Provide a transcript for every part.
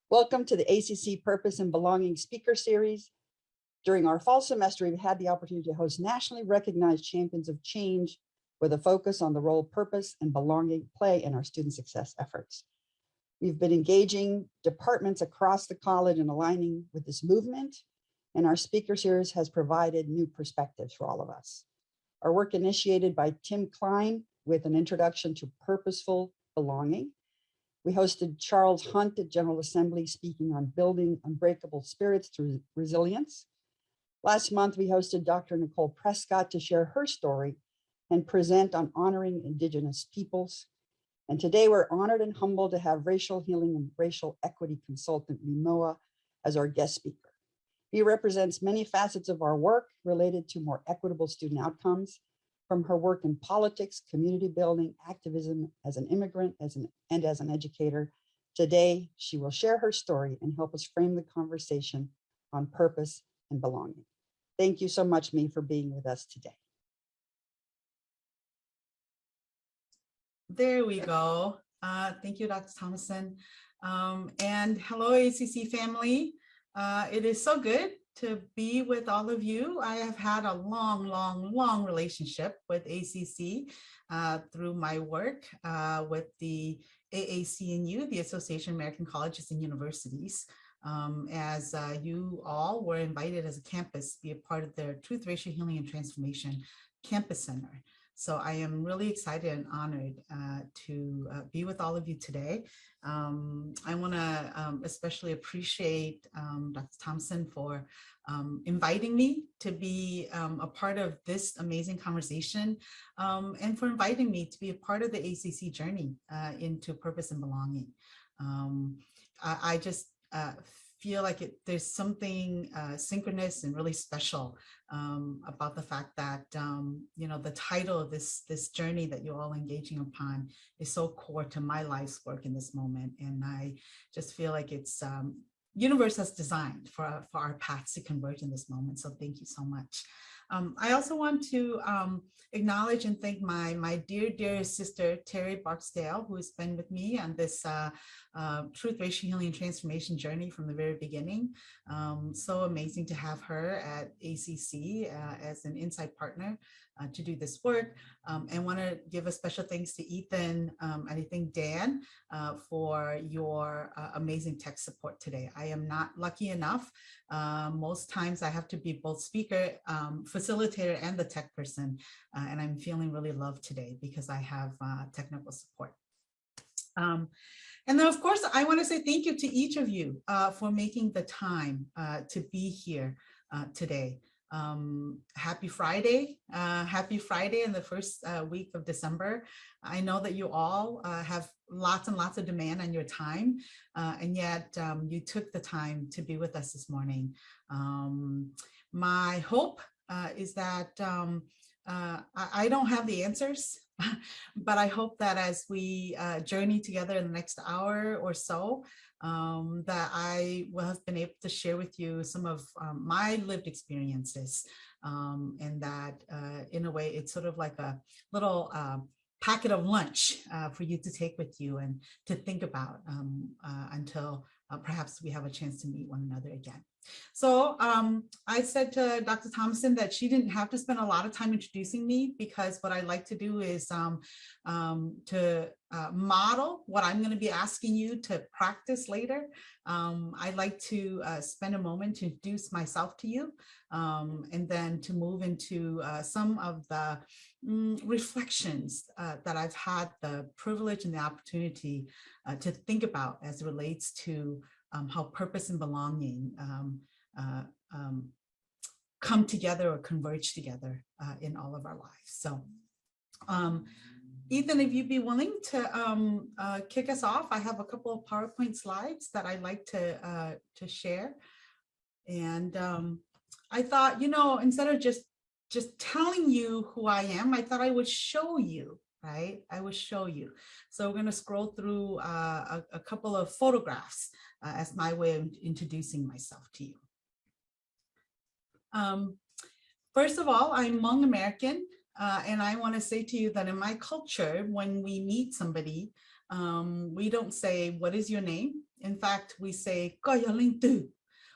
Welcome to the ACC Purpose and Belonging Speaker Series. During our fall semester, we've had the opportunity to host nationally recognized champions of change with a focus on the role purpose and belonging play in our student success efforts. We've been engaging departments across the college and aligning with this movement, and our speaker series has provided new perspectives for all of us. Our work initiated by Tim Klein with an introduction to purposeful belonging. We hosted Charles Hunt at General Assembly speaking on building unbreakable spirits through resilience. Last month, we hosted Dr. Nicole Prescott to share her story and present on honoring Indigenous peoples. And today we're honored and humbled to have racial healing and racial equity consultant Moua as our guest speaker. He represents many facets of our work related to more equitable student outcomes, from her work in politics, community building, activism as an immigrant, and as an educator. Today, she will share her story and help us frame the conversation on purpose and belonging. Thank you so much, Mi, for being with us today. There we go. Thank you, Dr. Thomason. And hello, ACC family. It is so good to be with all of you. I have had a long relationship with ACC through my work with the AAC&U, the Association of American Colleges and Universities, as you all were invited as a campus to be a part of their Truth, Racial Healing, and Transformation Campus Center. So I am really excited and honored to be with all of you today. I want to especially appreciate Dr. Thompson for inviting me to be a part of this amazing conversation and for inviting me to be a part of the ACC journey into purpose and belonging. I just feel like there's something synchronous and really special about the fact that the title of this journey that you're all engaging upon is so core to my life's work in this moment, and I just feel like it's universe has designed for our paths to converge in this moment. So thank you so much. I also want to acknowledge and thank my dear sister, Terry Barksdale, who has been with me on this Truth, Racial Healing, and Transformation journey from the very beginning. So amazing to have her at ACC as an inside partner to do this work. And want to give a special thanks to Ethan and I think Dan for your amazing tech support today. I am not lucky enough. Most times I have to be both speaker, facilitator, and the tech person. And I'm feeling really loved today because I have technical support. And then, of course, I want to say thank you to each of you for making the time to be here today. Happy Friday in the first week of December. I know that you all have lots and lots of demand on your time, and yet you took the time to be with us this morning. My hope is that I don't have the answers, but I hope that as we journey together in the next hour or so, that I will have been able to share with you some of my lived experiences, and that in a way it's sort of like a little packet of lunch for you to take with you and to think about until perhaps we have a chance to meet one another again. So I said to Dr. Thompson that she didn't have to spend a lot of time introducing me, because what I like to do is to model what I'm going to be asking you to practice later. I'd like to spend a moment to introduce myself to you, and then to move into some of the reflections that I've had the privilege and the opportunity to think about as it relates to how purpose and belonging come together or converge together in all of our lives. So Ethan, if you'd be willing to kick us off, I have a couple of PowerPoint slides that I'd like to share. And I thought, instead of just telling you who I am, I thought I would show you, right? I would show you. So we're going to scroll through a couple of photographs as my way of introducing myself to you. First of all, I'm Hmong American, and I want to say to you that in my culture, when we meet somebody, we don't say, "What is your name?" In fact, we say "Ko yaling tu"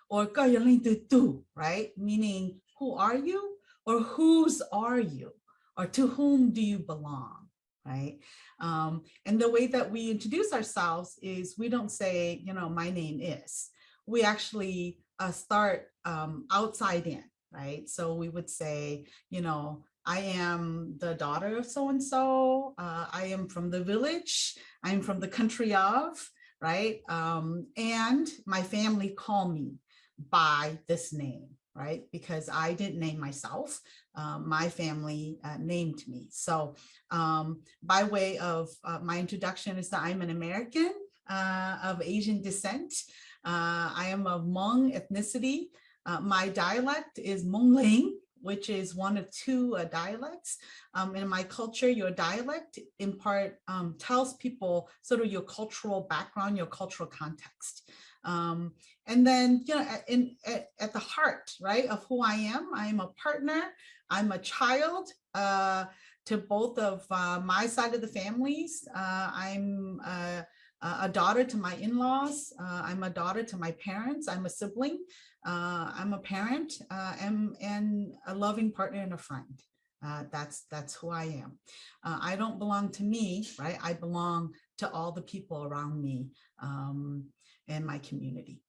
or "Ko yaling tu tu," right? Meaning, who are you, or whose are you, or to whom do you belong, right? And the way that we introduce ourselves is we don't say, my name is. We actually start outside in, right? So we would say, I am the daughter of so-and-so. I am from the village. I'm from the country of, right? And my family call me by this name, right? Because I didn't name myself. My family named me. So by way of my introduction is that I'm an American of Asian descent. I am of Hmong ethnicity. My dialect is Hmong Ling, which is one of two dialects. In my culture, your dialect in part tells people sort of your cultural background, your cultural context. And then, at the heart, right, of who I am a partner, I'm a child to both of my side of the families. I'm a daughter to my in-laws. I'm a daughter to my parents. I'm a sibling. I'm a parent and a loving partner and a friend. That's who I am. I don't belong to me, right? I belong to all the people around me and my community.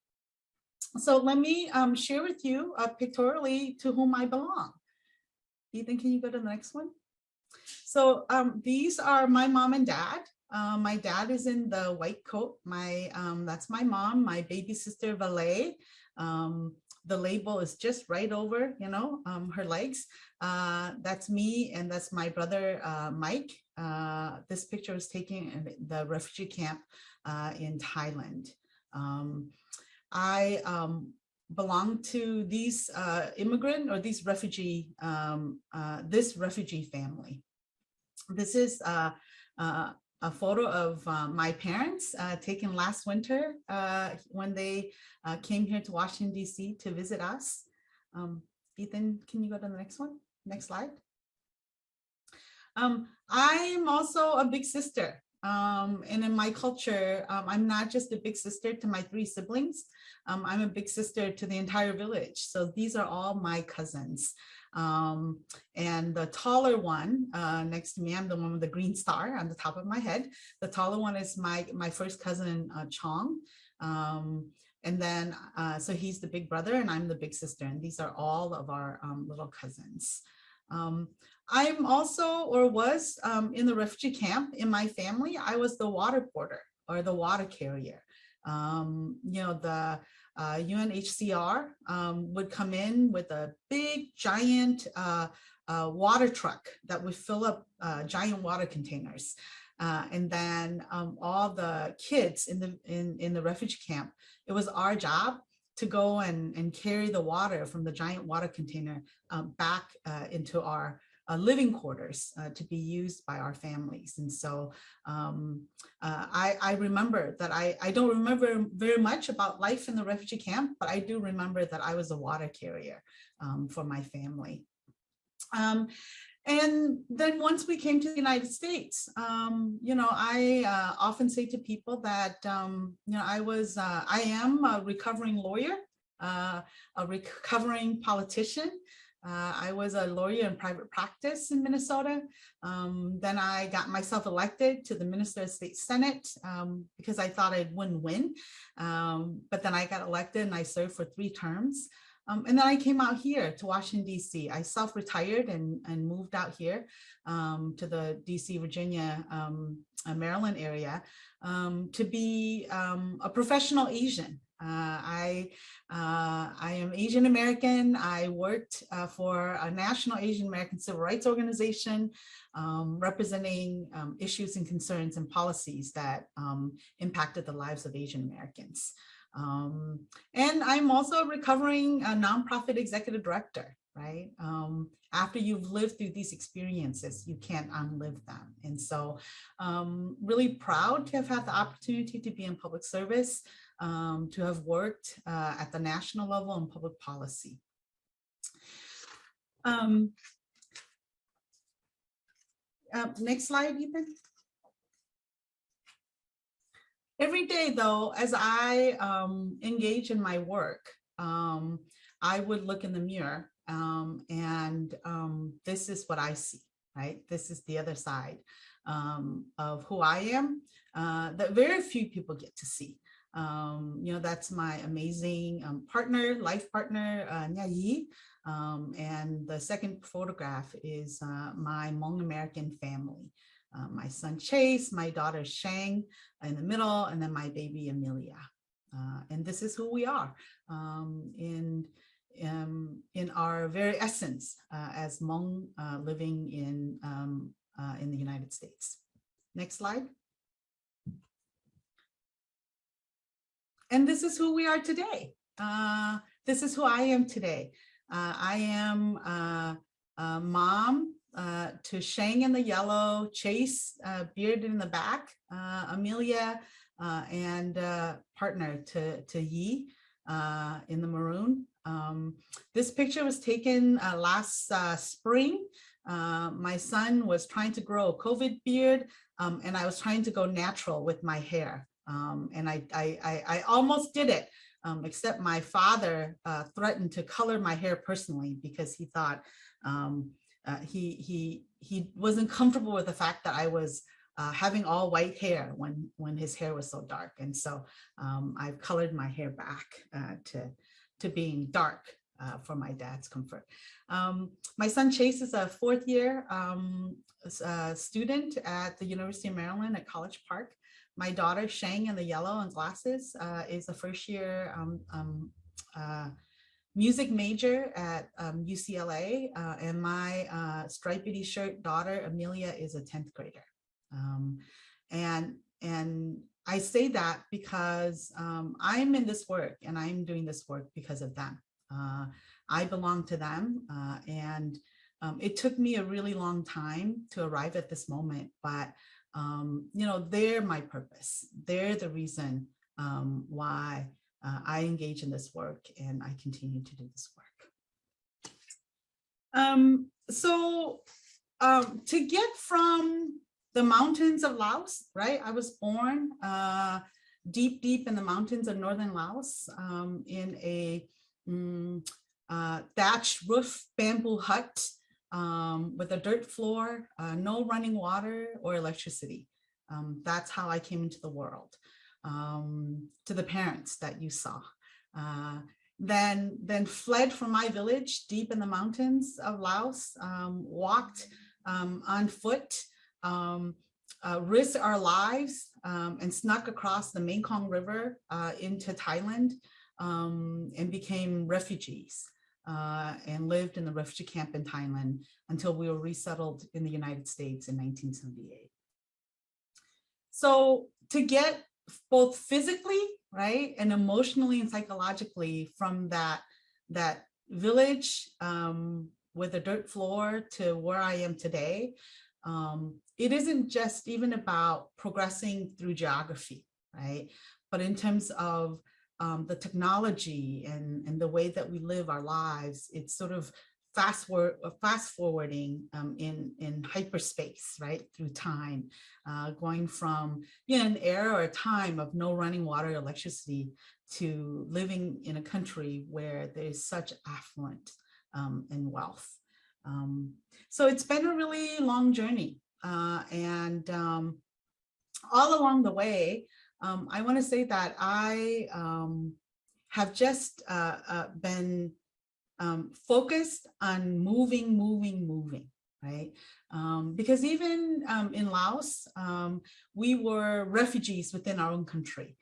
So let me share with you pictorially to whom I belong. Ethan, can you go to the next one? So these are my mom and dad. My dad is in the white coat. That's my mom, my baby sister, Valet. The label is just right over, her legs. That's me, and that's my brother, Mike. This picture was taken in the refugee camp in Thailand. I belong to these immigrant or these refugee, this refugee family. This is a photo of my parents taken last winter when they came here to Washington, D.C. to visit us. Ethan, can you go to the next one? Next slide. I'm also a big sister. And in my culture, I'm not just a big sister to my 3 siblings. I'm a big sister to the entire village. So these are all my cousins. And the taller one next to me, I'm the one with the green star on the top of my head. The taller one is my first cousin, Chong. And then, so he's the big brother and I'm the big sister. And these are all of our little cousins. I'm also, or was in the refugee camp in my family. I was the water porter or the water carrier. The UNHCR would come in with a big giant water truck that would fill up giant water containers. And then all the kids in the refugee camp, it was our job to go and carry the water from the giant water container back into our living quarters to be used by our families. And so I remember that I don't remember very much about life in the refugee camp, but I do remember that I was a water carrier for my family. And then once we came to the United States, I often say to people that, I am a recovering lawyer, a recovering politician. I was a lawyer in private practice in Minnesota. Then I got myself elected to the Minnesota State Senate because I thought I wouldn't win. But then I got elected and I served for 3 terms. And then I came out here to Washington, D.C. I self-retired and moved out here to the D.C., Virginia, Maryland area to be a professional Asian. I am Asian American. I worked for a national Asian American civil rights organization representing issues and concerns and policies that impacted the lives of Asian Americans. And I'm also a recovering nonprofit executive director, right? After you've lived through these experiences, you can't unlive them. And so really proud to have had the opportunity to be in public service, to have worked at the national level in public policy. Next slide, Ethan. Every day, though, as I engage in my work, I would look in the mirror and this is what I see, right? This is the other side of who I am that very few people get to see. That's my amazing partner, life partner, Nha Yi. And the second photograph is my Hmong American family. My son Chase, my daughter Shang in the middle, and then my baby Amelia. And this is who we are in our very essence as Hmong living in the United States. Next slide. And this is who we are today. This is who I am today. I am a mom to Shang in the yellow, Chase, beard in the back, Amelia, and partner to Yi in the maroon. This picture was taken last spring. My son was trying to grow a COVID beard, and I was trying to go natural with my hair. And I almost did it, except my father threatened to color my hair personally because he thought he wasn't comfortable with the fact that I was having all white hair when his hair was so dark. And so I've colored my hair back to being dark for my dad's comfort. My son Chase is a fourth year student at the University of Maryland at College Park. My daughter Shang in the yellow and glasses is a first year music major at UCLA, and my stripedy shirt daughter Amelia is a 10th grader. And I say that because I'm in this work and I'm doing this work because of them. I belong to them, and it took me a really long time to arrive at this moment, but they're my purpose. They're the reason why I engage in this work and I continue to do this work. So to get from the mountains of Laos, right? I was born deep in the mountains of northern Laos in a thatched roof bamboo hut with a dirt floor, no running water or electricity. That's how I came into the world, to the parents that you saw. Then fled from my village deep in the mountains of Laos, walked on foot, risked our lives and snuck across the Mekong River into Thailand and became refugees. And lived in the refugee camp in Thailand until we were resettled in the United States in 1978. So to get both physically, right, and emotionally and psychologically from that village with a dirt floor to where I am today, it isn't just even about progressing through geography, right? But in terms of the technology and the way that we live our lives, it's sort of fast forwarding in hyperspace, right, through time, going from an era or a time of no running water, electricity, to living in a country where there's such affluence and wealth. So it's been a really long journey, and all along the way, I want to say that I have just been focused on moving, right? Because even in Laos, we were refugees within our own country.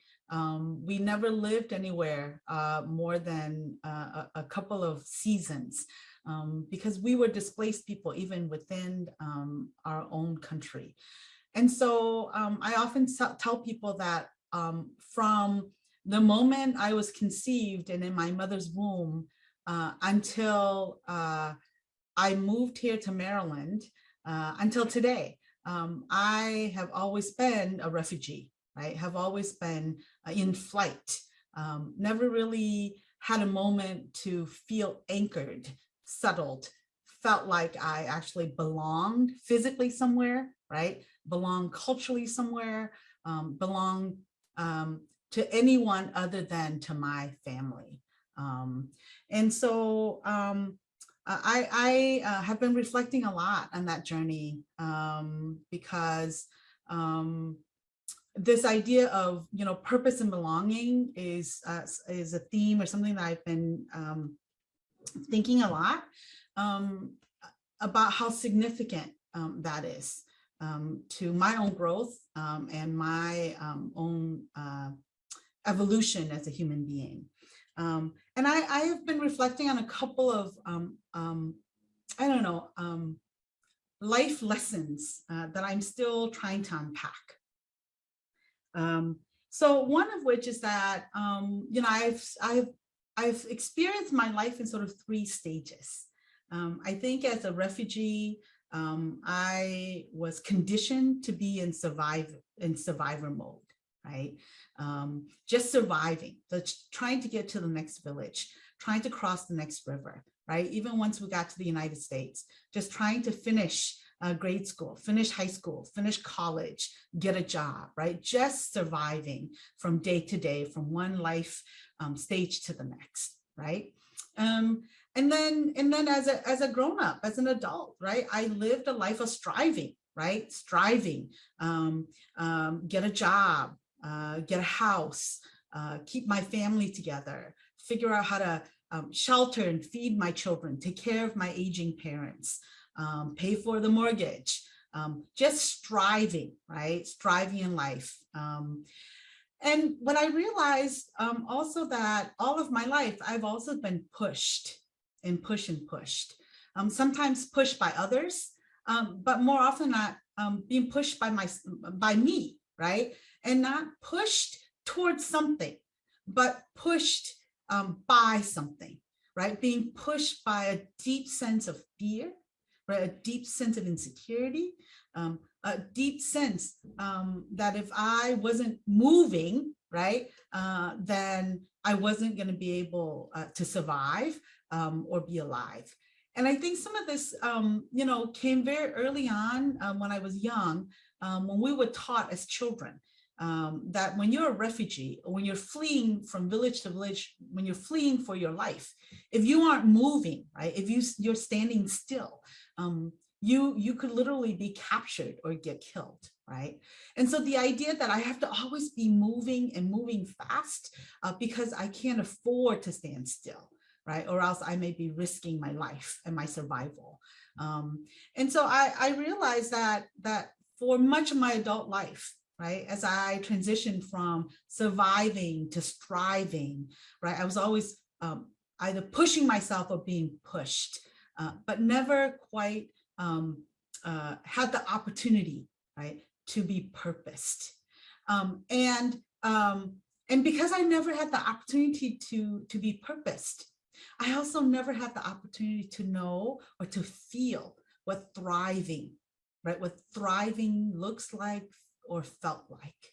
We never lived anywhere more than a couple of seasons because we were displaced people even within our own country. And so I often tell people that from the moment I was conceived and in my mother's womb until I moved here to Maryland, until today, I have always been a refugee, right? Have always been in flight, never really had a moment to feel anchored, settled, felt like I actually belonged physically somewhere, right? Belong culturally somewhere, belong to anyone other than to my family. And so I have been reflecting a lot on that journey because this idea of, you know, purpose and belonging is a theme or something that I've been thinking a lot about how significant that is to my own growth and my own evolution as a human being. And I have been reflecting on a couple of, I don't know, life lessons that I'm still trying to unpack. So one of which is that, you know, I've experienced my life in sort of 3 stages. I think as a refugee, I was conditioned to be in survivor mode, right? Just surviving, trying to get to the next village, trying to cross the next river, right? Even once we got to the United States, just trying to finish grade school, finish high school, finish college, get a job, right? Just surviving from day to day, from one life stage to the next, right? And then as a grown-up, as an adult, right? I lived a life of striving, right? Striving, get a job, get a house, keep my family together, figure out how to shelter and feed my children, take care of my aging parents, pay for the mortgage, just striving, right? Striving in life. And what I realized also that all of my life, I've also been pushed and pushed. Sometimes pushed by others, but more often not being pushed by me, right? And not pushed towards something, but pushed by something, right? Being pushed by a deep sense of fear, right? A deep sense of insecurity, a deep sense that if I wasn't moving, right, then I wasn't going to be able to survive or be alive. And I think some of this, you know, came very early on when I was young, when we were taught as children that when you're a refugee, or when you're fleeing from village to village, when you're fleeing for your life, if you aren't moving, right, if you're standing still, you could literally be captured or get killed, right? And so the idea that I have to always be moving and moving fast because I can't afford to stand still, right? Or else I may be risking my life and my survival. And so I realized that for much of my adult life, right, as I transitioned from surviving to striving, right, I was always either pushing myself or being pushed, but never quite had the opportunity, right, to be purposed. And because I never had the opportunity to be purposed, I also never had the opportunity to know or to feel what thriving, right, what thriving looks like or felt like,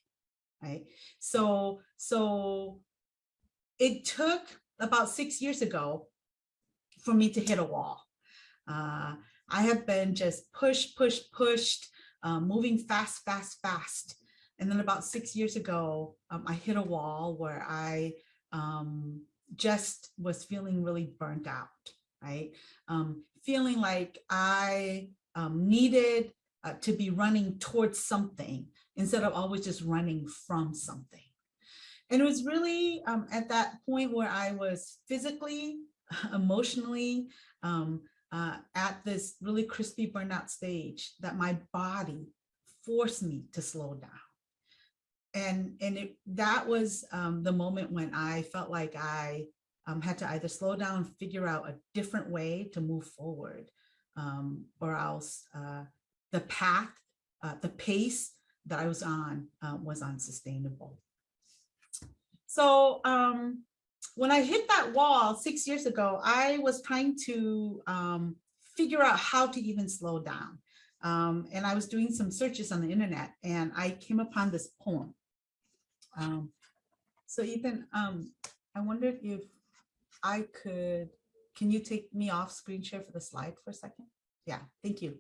right? So it took about 6 years ago for me to hit a wall. I have been just pushed, moving fast. And then about 6 years ago, I hit a wall where I just was feeling really burnt out, right? Feeling like I needed to be running towards something instead of always just running from something. And it was really at that point where I was physically, emotionally, at this really crispy burnout stage that my body forced me to slow down. And that was the moment when I felt like I had to either slow down, figure out a different way to move forward, or else the path, the pace that I was on was unsustainable. So when I hit that wall 6 years ago, I was trying to figure out how to even slow down. And I was doing some searches on the internet and I came upon this poem. So Ethan, I wondered if I could, can you take me off screen share for the slide for a second? Yeah, thank you.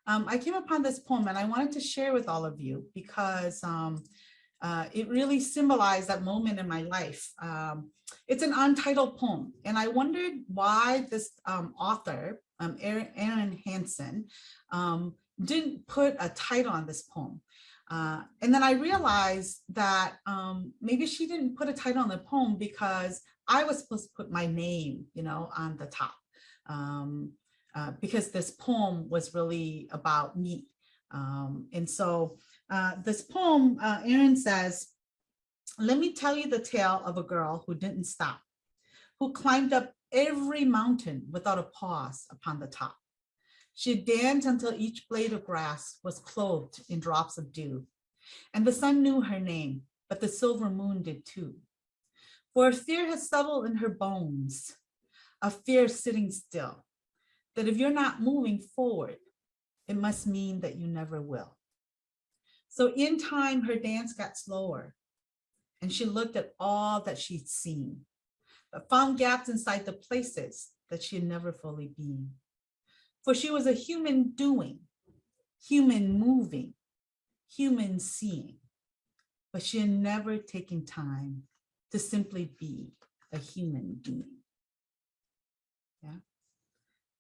I came upon this poem and I wanted to share with all of you because it really symbolized that moment in my life. It's an untitled poem, and I wondered why this author, Aaron Hansen, didn't put a title on this poem. And then I realized that maybe she didn't put a title on the poem because I was supposed to put my name, on the top, because this poem was really about me. And so this poem, Aaron says, "Let me tell you the tale of a girl who didn't stop, who climbed up every mountain without a pause upon the top. She danced until each blade of grass was clothed in drops of dew. And the sun knew her name, but the silver moon did too. For a fear has settled in her bones, a fear sitting still, that if you're not moving forward, it must mean that you never will. So in time, her dance got slower, and she looked at all that she'd seen, but found gaps inside the places that she had never fully been. For she was a human doing, human moving, human seeing, but she had never taken time to simply be a human being." Yeah.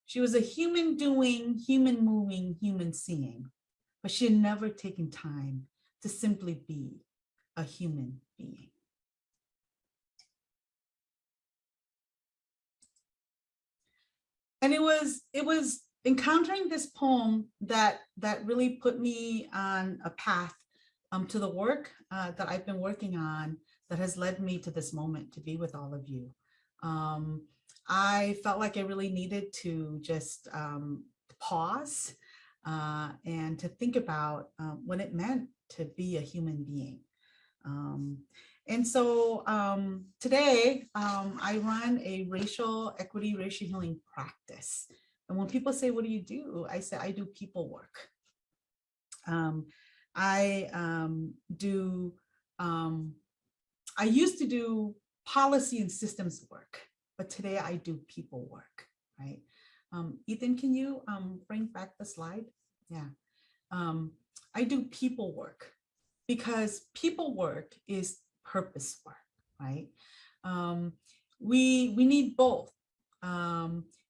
She was a human doing, human moving, human seeing, but she had never taken time to simply be a human being. And it was encountering this poem that really put me on a path to the work that I've been working on, that has led me to this moment to be with all of you. I felt like I really needed to just pause and to think about what it meant to be a human being. And so today I run a racial equity, racial healing practice. And when people say, "What do you do?" I say, I do people work. I used to do policy and systems work, but today I do people work, right? Ethan, can you bring back the slide? Yeah. I do people work because people work is purpose work, right? We need both.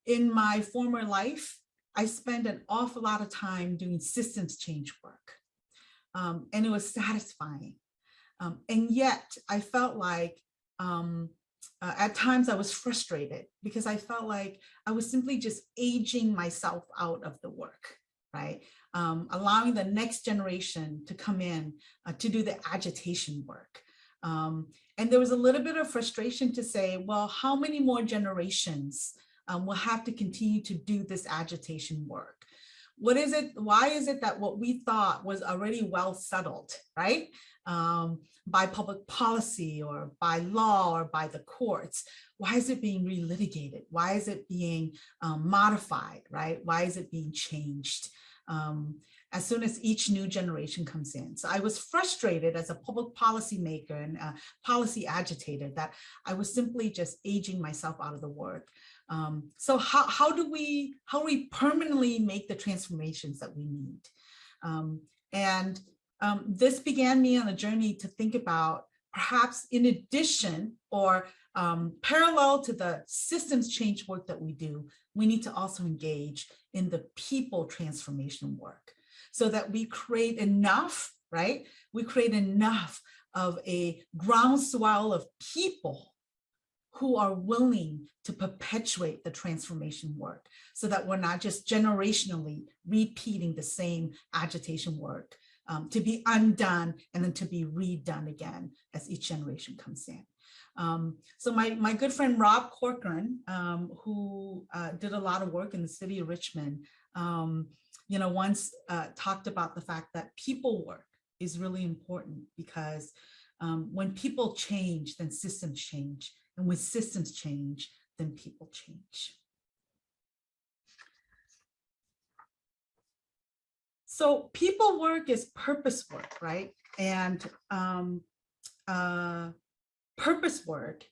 In my former life, I spent an awful lot of time doing systems change work, and it was satisfying. And yet I felt like at times I was frustrated because I felt like I was simply just aging myself out of the work, right? Allowing the next generation to come in to do the agitation work. And there was a little bit of frustration to say, well, how many more generations will have to continue to do this agitation work? What is it? Why is it that what we thought was already well settled, right? By public policy or by law or by the courts, why is it being relitigated? Why is it being modified, right? Why is it being changed as soon as each new generation comes in? So I was frustrated as a public policy maker and policy agitator that I was simply just aging myself out of the work. So how do we permanently make the transformations that we need? This began me on a journey to think about, perhaps in addition or parallel to the systems change work that we do, we need to also engage in the people transformation work so that we create enough, right? We create enough of a groundswell of people who are willing to perpetuate the transformation work so that we're not just generationally repeating the same agitation work, to be undone and then to be redone again as each generation comes in. So my good friend Rob Corcoran, who did a lot of work in the city of Richmond, once talked about the fact that people work is really important because when people change, then systems change. And when systems change, then people change. So people work is purpose work, right? And purpose work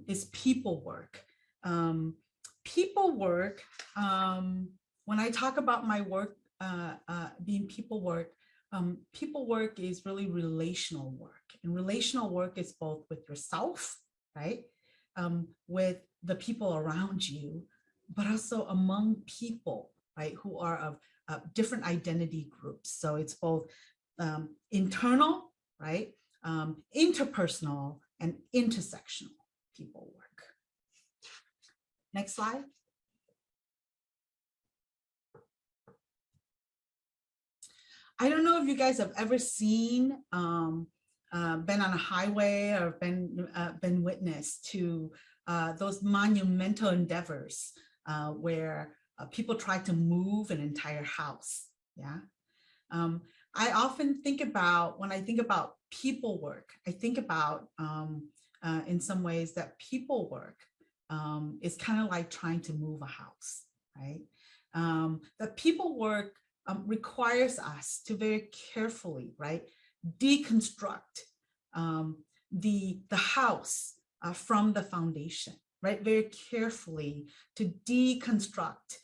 is people work. People work, when I talk about my work being people work, People work is really relational work. And relational work is both with yourself, right? With the people around you, but also among people, right? Who are of different identity groups. So it's both internal, right? Interpersonal and intersectional people work. Next slide. I don't know if you guys have ever seen, been on a highway or been witness to those monumental endeavors where people try to move an entire house. Yeah. I often think about, when I think about people work, I think about in some ways that people work is kind of like trying to move a house, right? That people work requires us to very carefully, right, deconstruct the house from the foundation, right? Very carefully to deconstruct,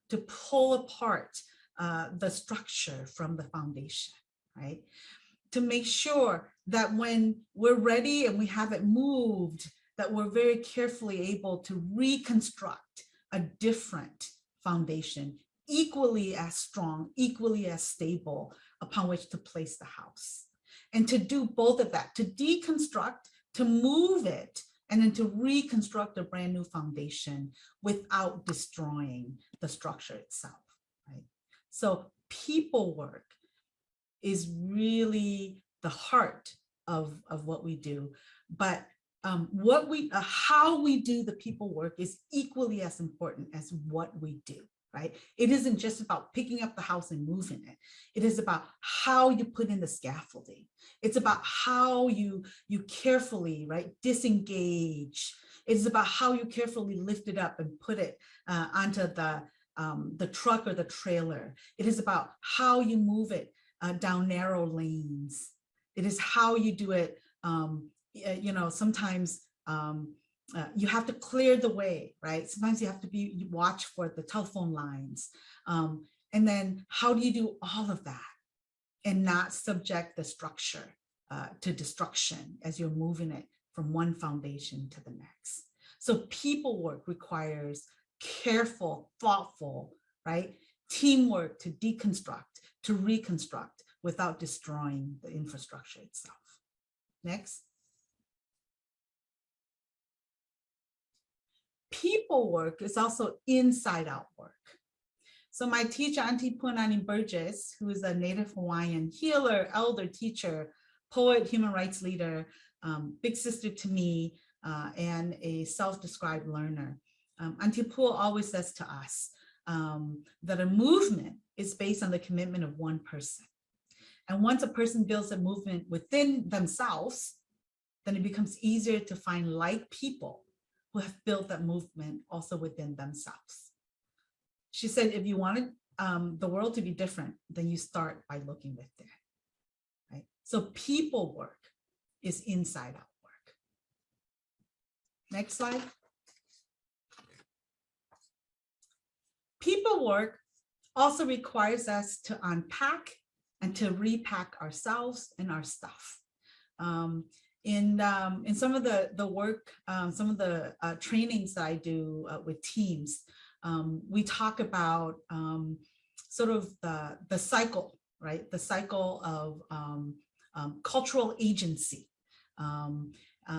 to pull apart the structure from the foundation, right? To make sure that when we're ready and we have it moved, that we're very carefully able to reconstruct a different foundation, equally as strong, equally as stable, upon which to place the house. And to do both of that, to deconstruct, to move it, and then to reconstruct a brand new foundation without destroying the structure itself, right? So people work is really the heart of what we do. But how we do the people work is equally as important as what we do, right? It isn't just about picking up the house and moving it. It is about how you put in the scaffolding. It's about how you carefully, right, disengage. It's about how you carefully lift it up and put it onto the truck or the trailer. It is about how you move it down narrow lanes. It is how you do it. You know, sometimes you have to clear the way, right? Sometimes you have to watch for the telephone lines. And then how do you do all of that and not subject the structure to destruction as you're moving it from one foundation to the next? So people work requires careful, thoughtful, right? Teamwork to deconstruct, to reconstruct without destroying the infrastructure itself. Next. People work is also inside out work. So my teacher, Auntie Punani Burgess, who is a Native Hawaiian healer, elder, teacher, poet, human rights leader, big sister to me, and a self-described learner. Auntie Pua always says to us that a movement is based on the commitment of one person. And once a person builds a movement within themselves, then it becomes easier to find like people who have built that movement also within themselves. She said, if you wanted the world to be different, then you start by looking within, right? So people work is inside out work. Next slide. People work also requires us to unpack and to repack ourselves and our stuff. In some of the work, some of the trainings that I do with teams, we talk about sort of the cycle, right? The cycle of cultural agency.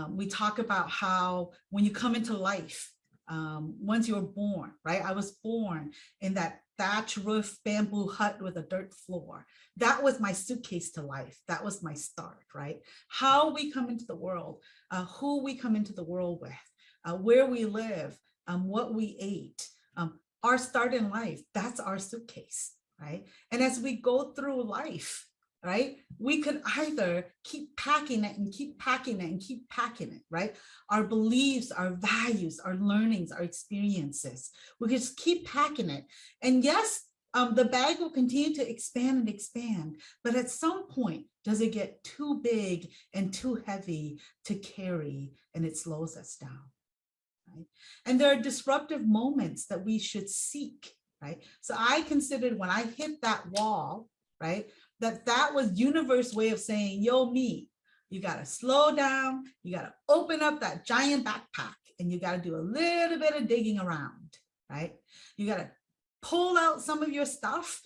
We talk about how when you come into life, once you were born, right? I was born in that thatch roof bamboo hut with a dirt floor. That was my suitcase to life. That was my start, right? How we come into the world, who we come into the world with, where we live, what we ate, our start in life, that's our suitcase, right? And as we go through life, right, we could either keep packing it and keep packing it and keep packing it, right? Our beliefs, our values, our learnings, our experiences, we just keep packing it. And yes, the bag will continue to expand and expand, but at some point, does it get too big and too heavy to carry and it slows us down, right? And there are disruptive moments that we should seek, right? So I considered when I hit that wall, right, that was universe way of saying, yo, me, you got to slow down. You got to open up that giant backpack and you got to do a little bit of digging around, right? You got to pull out some of your stuff.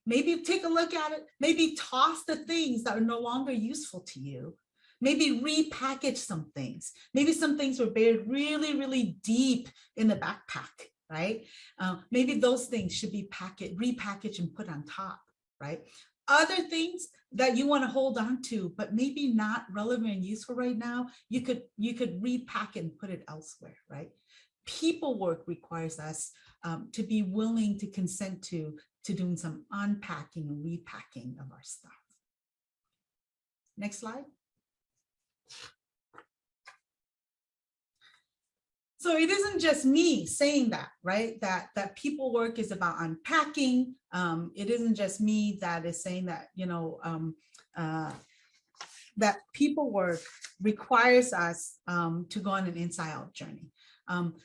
Maybe take a look at it. Maybe toss the things that are no longer useful to you. Maybe repackage some things. Maybe some things were buried really, really deep in the backpack, right? Maybe those things should be repackaged and put on top, right? Other things that you want to hold on to, but maybe not relevant and useful right now, you could repack it and put it elsewhere, right? People work requires us to be willing to consent to doing some unpacking and repacking of our stuff. Next slide. So it isn't just me saying that, right? That people work is about unpacking. It isn't just me that is saying that, that people work requires us to go on an inside out journey.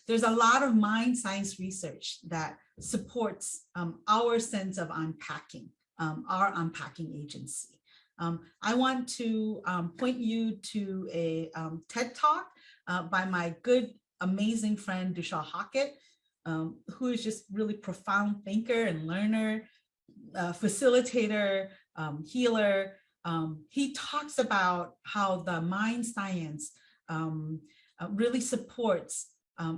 There's a lot of mind science research that supports our sense of unpacking, our unpacking agency. I want to point you to a TED Talk by my good, amazing friend, Dushal Hackett, who is just really profound thinker and learner, facilitator, healer. He talks about how the mind science really supports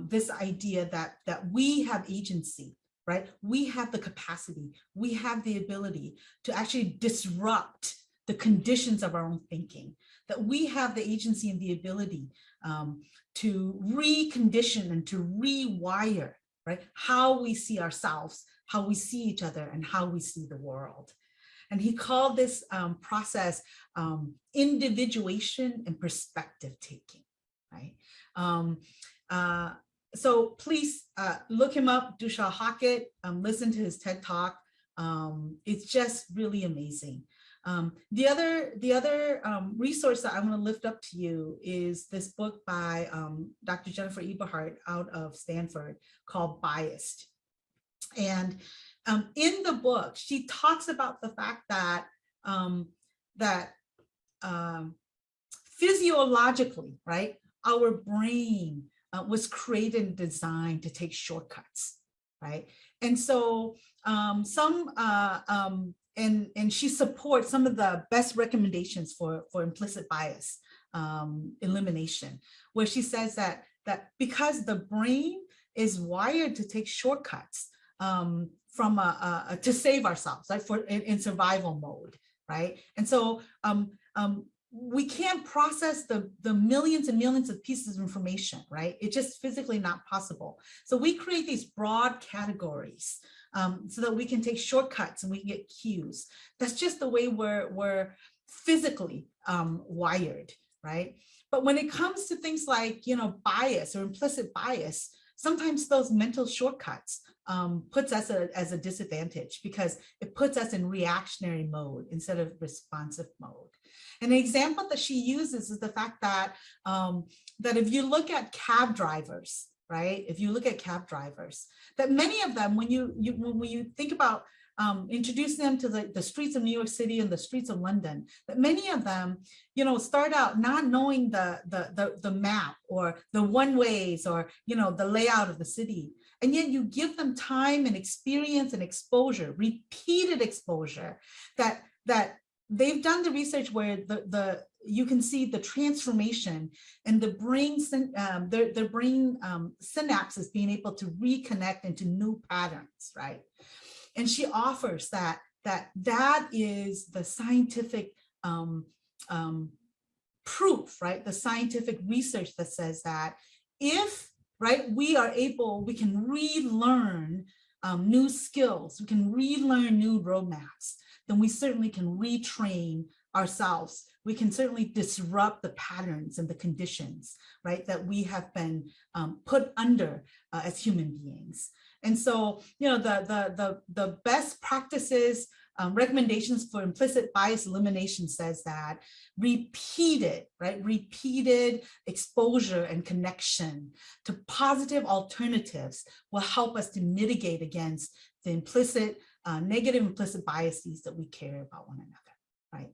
this idea that we have agency, right? We have the capacity, we have the ability to actually disrupt the conditions of our own thinking, that we have the agency and the ability to recondition and to rewire, right? How we see ourselves, how we see each other, and how we see the world. And he called this process individuation and perspective taking, right? So please look him up, Dushal Hackett, listen to his TED Talk. It's just really amazing. The other resource that I want to lift up to you is this book by Dr. Jennifer Eberhardt out of Stanford called Biased. And in the book, she talks about the fact that physiologically, right, our brain was created and designed to take shortcuts, right? And so and she supports some of the best recommendations for implicit bias elimination, where she says that because the brain is wired to take shortcuts to save ourselves, like in survival mode, right? And so we can't process the millions and millions of pieces of information, right? It's just physically not possible. So we create these broad categories so that we can take shortcuts and we can get cues. That's just the way we're physically wired, right? But when it comes to things like, bias or implicit bias, sometimes those mental shortcuts puts us as a disadvantage because it puts us in reactionary mode instead of responsive mode. And the example that she uses is the fact that that if you look at cab drivers, right? If you look at cab drivers, that many of them, when you think about introducing them to the streets of New York City and the streets of London, that many of them, start out not knowing the map or the one-ways or, the layout of the city. And yet you give them time and experience and exposure, repeated exposure, that they've done the research where you can see the transformation and the brain, their brain synapses being able to reconnect into new patterns, right? And she offers that is the scientific proof, right? The scientific research that says that if, right, we can relearn new skills, we can relearn new roadmaps, then we certainly can retrain ourselves. We can certainly disrupt the patterns and the conditions, right, that we have been put under as human beings. And so, the best practices, recommendations for implicit bias elimination says that repeated exposure and connection to positive alternatives will help us to mitigate against the implicit negative implicit biases that we carry about one another, right?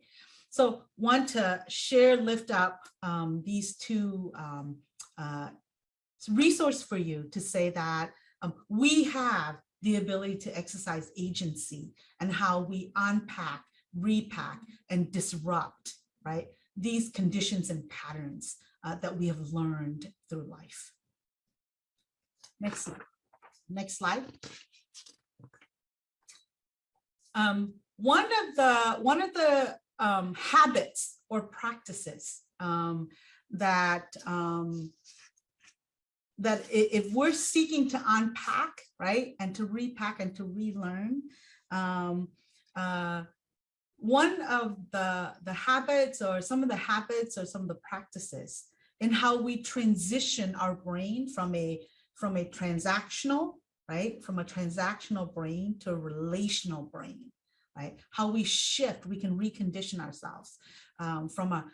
So want to share, lift up these two resource for you to say that we have the ability to exercise agency and how we unpack, repack, and disrupt, right, these conditions and patterns that we have learned through life. Next slide. One of the habits or practices that if we're seeking to unpack, right, and to repack and to relearn, one of the habits or some of the habits or some of the practices in how we transition our brain from a transactional, right, from a transactional brain to a relational brain, right? How we shift, we can recondition ourselves from a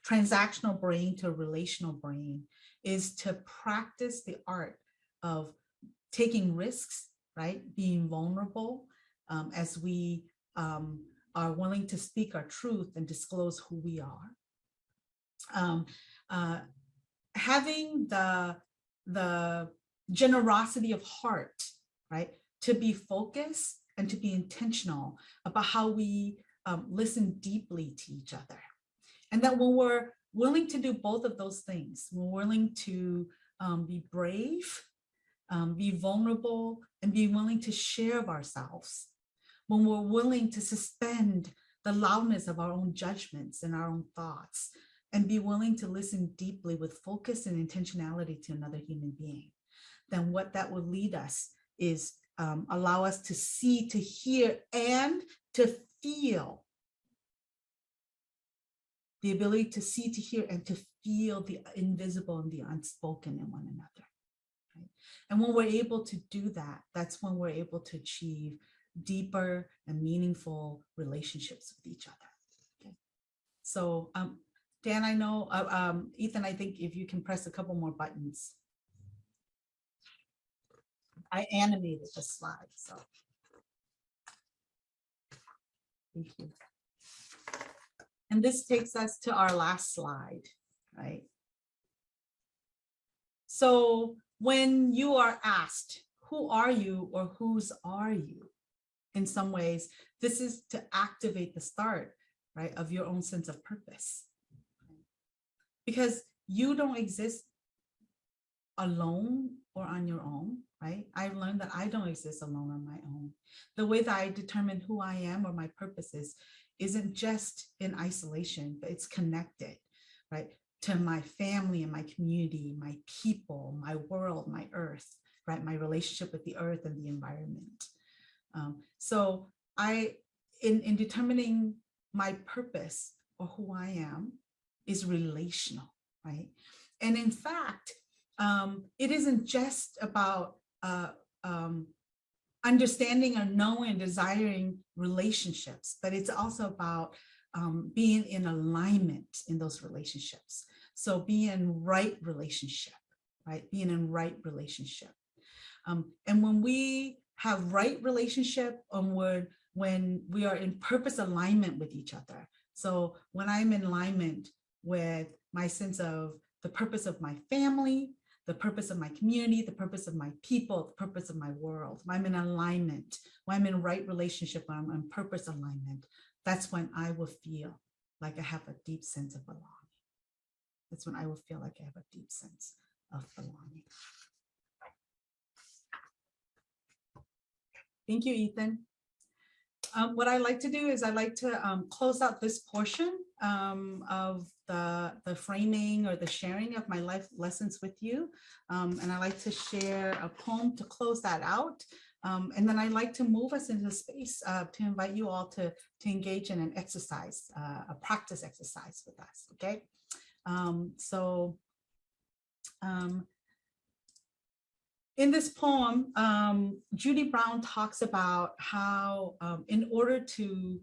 transactional brain to a relational brain is to practice the art of taking risks, right? Being vulnerable as we are willing to speak our truth and disclose who we are. Having the generosity of heart, right? To be focused and to be intentional about how we listen deeply to each other. And that when we're willing to do both of those things, we're willing to be brave, be vulnerable, and be willing to share of ourselves, when we're willing to suspend the loudness of our own judgments and our own thoughts, and be willing to listen deeply with focus and intentionality to another human being, then what that will lead us is allow us to see, to hear, and to feel. The ability to see, to hear, and to feel the invisible and the unspoken in one another. Right? And when we're able to do that, that's when we're able to achieve deeper and meaningful relationships with each other. Okay. So Dan, I know, Ethan, I think if you can press a couple more buttons. I animated the slide, so. Thank you. And this takes us to our last slide, right? So when you are asked, who are you or whose are you? In some ways, this is to activate the start, right, of your own sense of purpose. Because you don't exist alone or on your own, right? I've learned that I don't exist alone on my own. The way that I determine who I am or my purpose isn't just in isolation, but it's connected, right, to my family and my community, my people, my world, my earth, right, my relationship with the earth and the environment. So in determining my purpose or who I am is relational, right? And in fact, it isn't just about understanding or knowing and desiring relationships, but it's also about being in alignment in those relationships. So being in right relationship, right? Being in right relationship. And when we have right relationship, when we are in purpose alignment with each other. So when I'm in alignment with my sense of the purpose of my family, the purpose of my community, the purpose of my people, the purpose of my world, when I'm in alignment, when I'm in right relationship, when I'm in purpose alignment, that's when I will feel like I have a deep sense of belonging. That's when I will feel like I have a deep sense of belonging. Thank you, Ethan. What I like to do is I like to close out this portion of the framing or the sharing of my life lessons with you. And I like to share a poem to close that out. And then I like to move us into space to invite you all to engage in an exercise, a practice exercise with us, okay? In this poem, Judy Brown talks about how in order to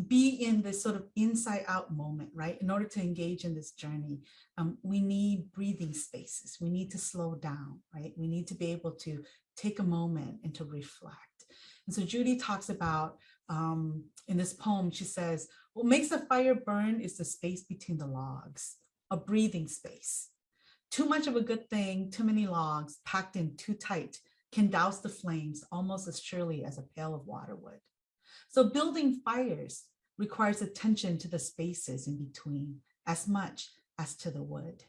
be in this sort of inside out moment, right? In order to engage in this journey, we need breathing spaces. We need to slow down, right? We need to be able to take a moment and to reflect. And so Judy talks about, in this poem, she says, what makes a fire burn is the space between the logs, a breathing space. Too much of a good thing, too many logs packed in too tight can douse the flames almost as surely as a pail of water would. So building fires requires attention to the spaces in between as much as to the wood.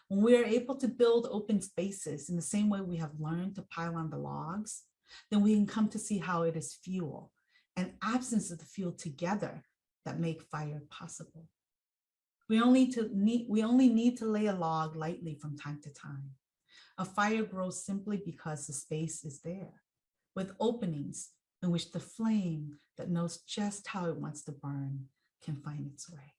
When we are able to build open spaces in the same way we have learned to pile on the logs, then we can come to see how it is fuel and absence of the fuel together that make fire possible. We only need to lay a log lightly from time to time. A fire grows simply because the space is there, with openings in which the flame that knows just how it wants to burn can find its way.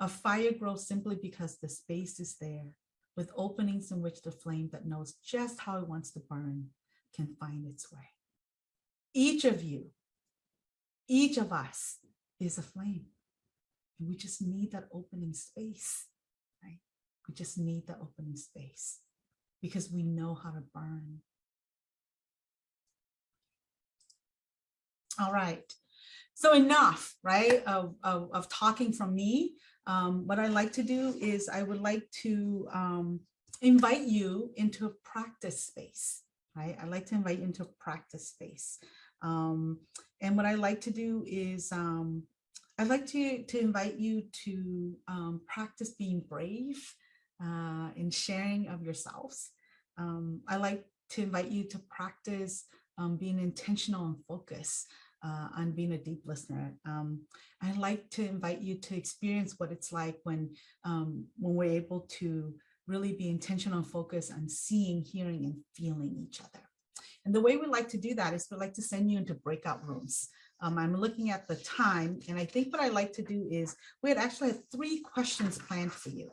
A fire grows simply because the space is there, with openings in which the flame that knows just how it wants to burn can find its way. Each of you, each of us is a flame. And we just need that opening space, right? We just need that opening space because we know how to burn. All right. So enough, right, of talking from me. What I like to do is I would like to invite you into a practice space, right? I like to invite you into a practice space. And what I like to do is I'd like to invite you to practice being brave in sharing of yourselves. I like to invite you to practice being intentional and focused on being a deep listener. I'd like to invite you to experience what it's like when we're able to really be intentional and focused on seeing, hearing, and feeling each other. And the way we like to do that is we like to send you into breakout rooms. I'm looking at the time, and I think what I like to do is we had actually had 3 questions planned for you.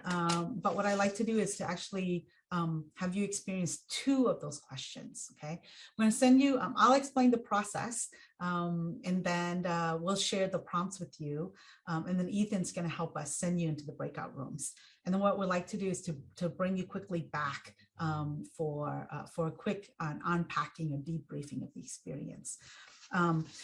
But what I like to do is to actually have you experience 2 of those questions, okay? I'm gonna send you, I'll explain the process, and then we'll share the prompts with you, and then Ethan's gonna help us send you into the breakout rooms. And then what we'd like to do is to bring you quickly back for a quick unpacking or debriefing of the experience.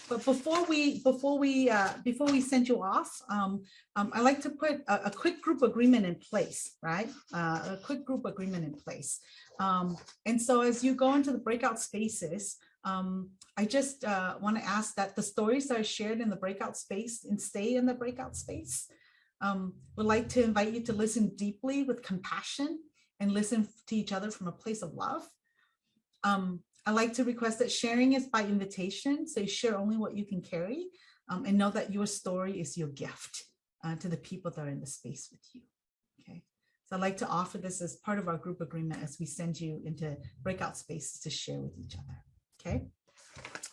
But before we send you off, I like to put a quick group agreement in place, right? A quick group agreement in place. And so as you go into the breakout spaces, I just want to ask that the stories that are shared in the breakout space and stay in the breakout space. Would like to invite you to listen deeply with compassion and listen to each other from a place of love. I like to request that sharing is by invitation, so you share only what you can carry, and know that your story is your gift to the people that are in the space with you, okay? So I'd like to offer this as part of our group agreement as we send you into breakout spaces to share with each other, okay?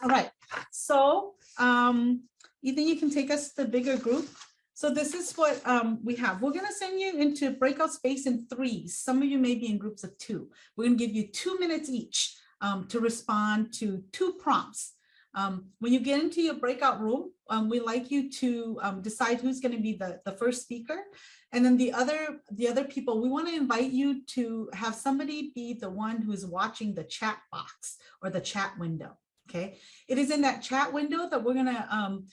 All right, so Ethan, you can take us to the bigger group. So this is what we have. We're gonna send you into breakout space in 3s. Some of you may be in groups of 2. We're gonna give you 2 minutes each to respond to 2 prompts. When you get into your breakout room, we like you to decide who's going to be the first speaker. And then the other people, we want to invite you to have somebody be the one who's watching the chat box or the chat window, okay? It is in that chat window that we're going to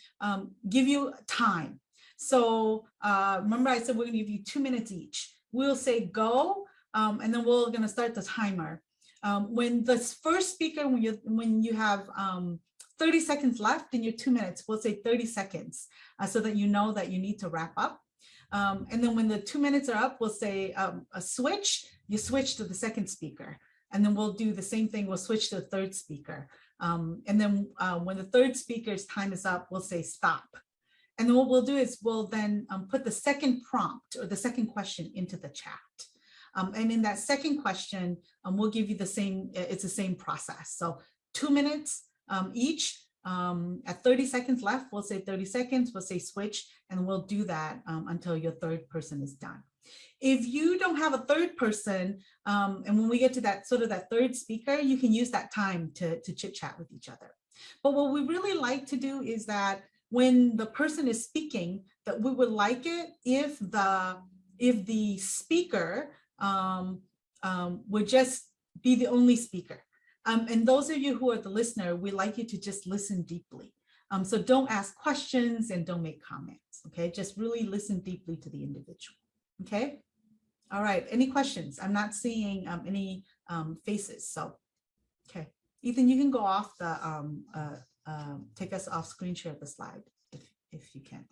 give you time. So remember I said we're going to give you 2 minutes each. We'll say go, and then we're going to start the timer. When the first speaker, when you have 30 seconds left in your 2 minutes, we'll say 30 seconds so that you know that you need to wrap up. And then when the 2 minutes are up, we'll say a switch, you switch to the second speaker. And then we'll do the same thing, we'll switch to the third speaker. And then when the third speaker's time is up, we'll say stop. And then what we'll do is we'll then put the second prompt or the second question into the chat. And in that second question, we'll give you the same, it's the same process. So 2 minutes each, at 30 seconds left, we'll say 30 seconds, we'll say switch, and we'll do that until your third person is done. If you don't have a third person, and when we get to that sort of that third speaker, you can use that time to chit chat with each other. But what we really like to do is that when the person is speaking, that we would like it if the speaker would just be the only speaker. And those of you who are the listener, we like you to just listen deeply. So don't ask questions and don't make comments, okay? Just really listen deeply to the individual, okay? All right, any questions? I'm not seeing any faces, so, okay. Ethan, you can go off the, take us off screen share the slide if you can.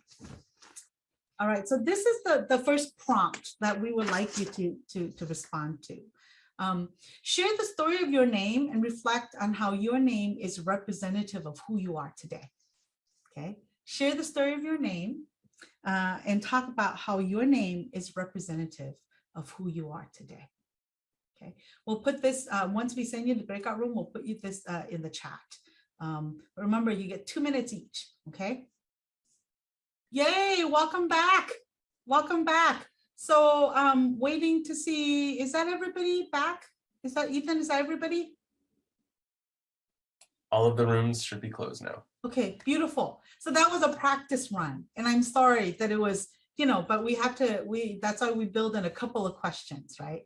All right, so this is the first prompt that we would like you to respond to. Share the story of your name and reflect on how your name is representative of who you are today. Okay, share the story of your name and talk about how your name is representative of who you are today. Okay, we'll put this, once we send you the breakout room, we'll put you this in the chat. Remember, you get 2 minutes each, okay? Yay, welcome back. Welcome back. So waiting to see, is that everybody back? Is that Ethan, is that everybody? All of the rooms should be closed now. Okay, beautiful. So that was a practice run. And I'm sorry that it was, you know, but we have to, that's why we build in a couple of questions, right?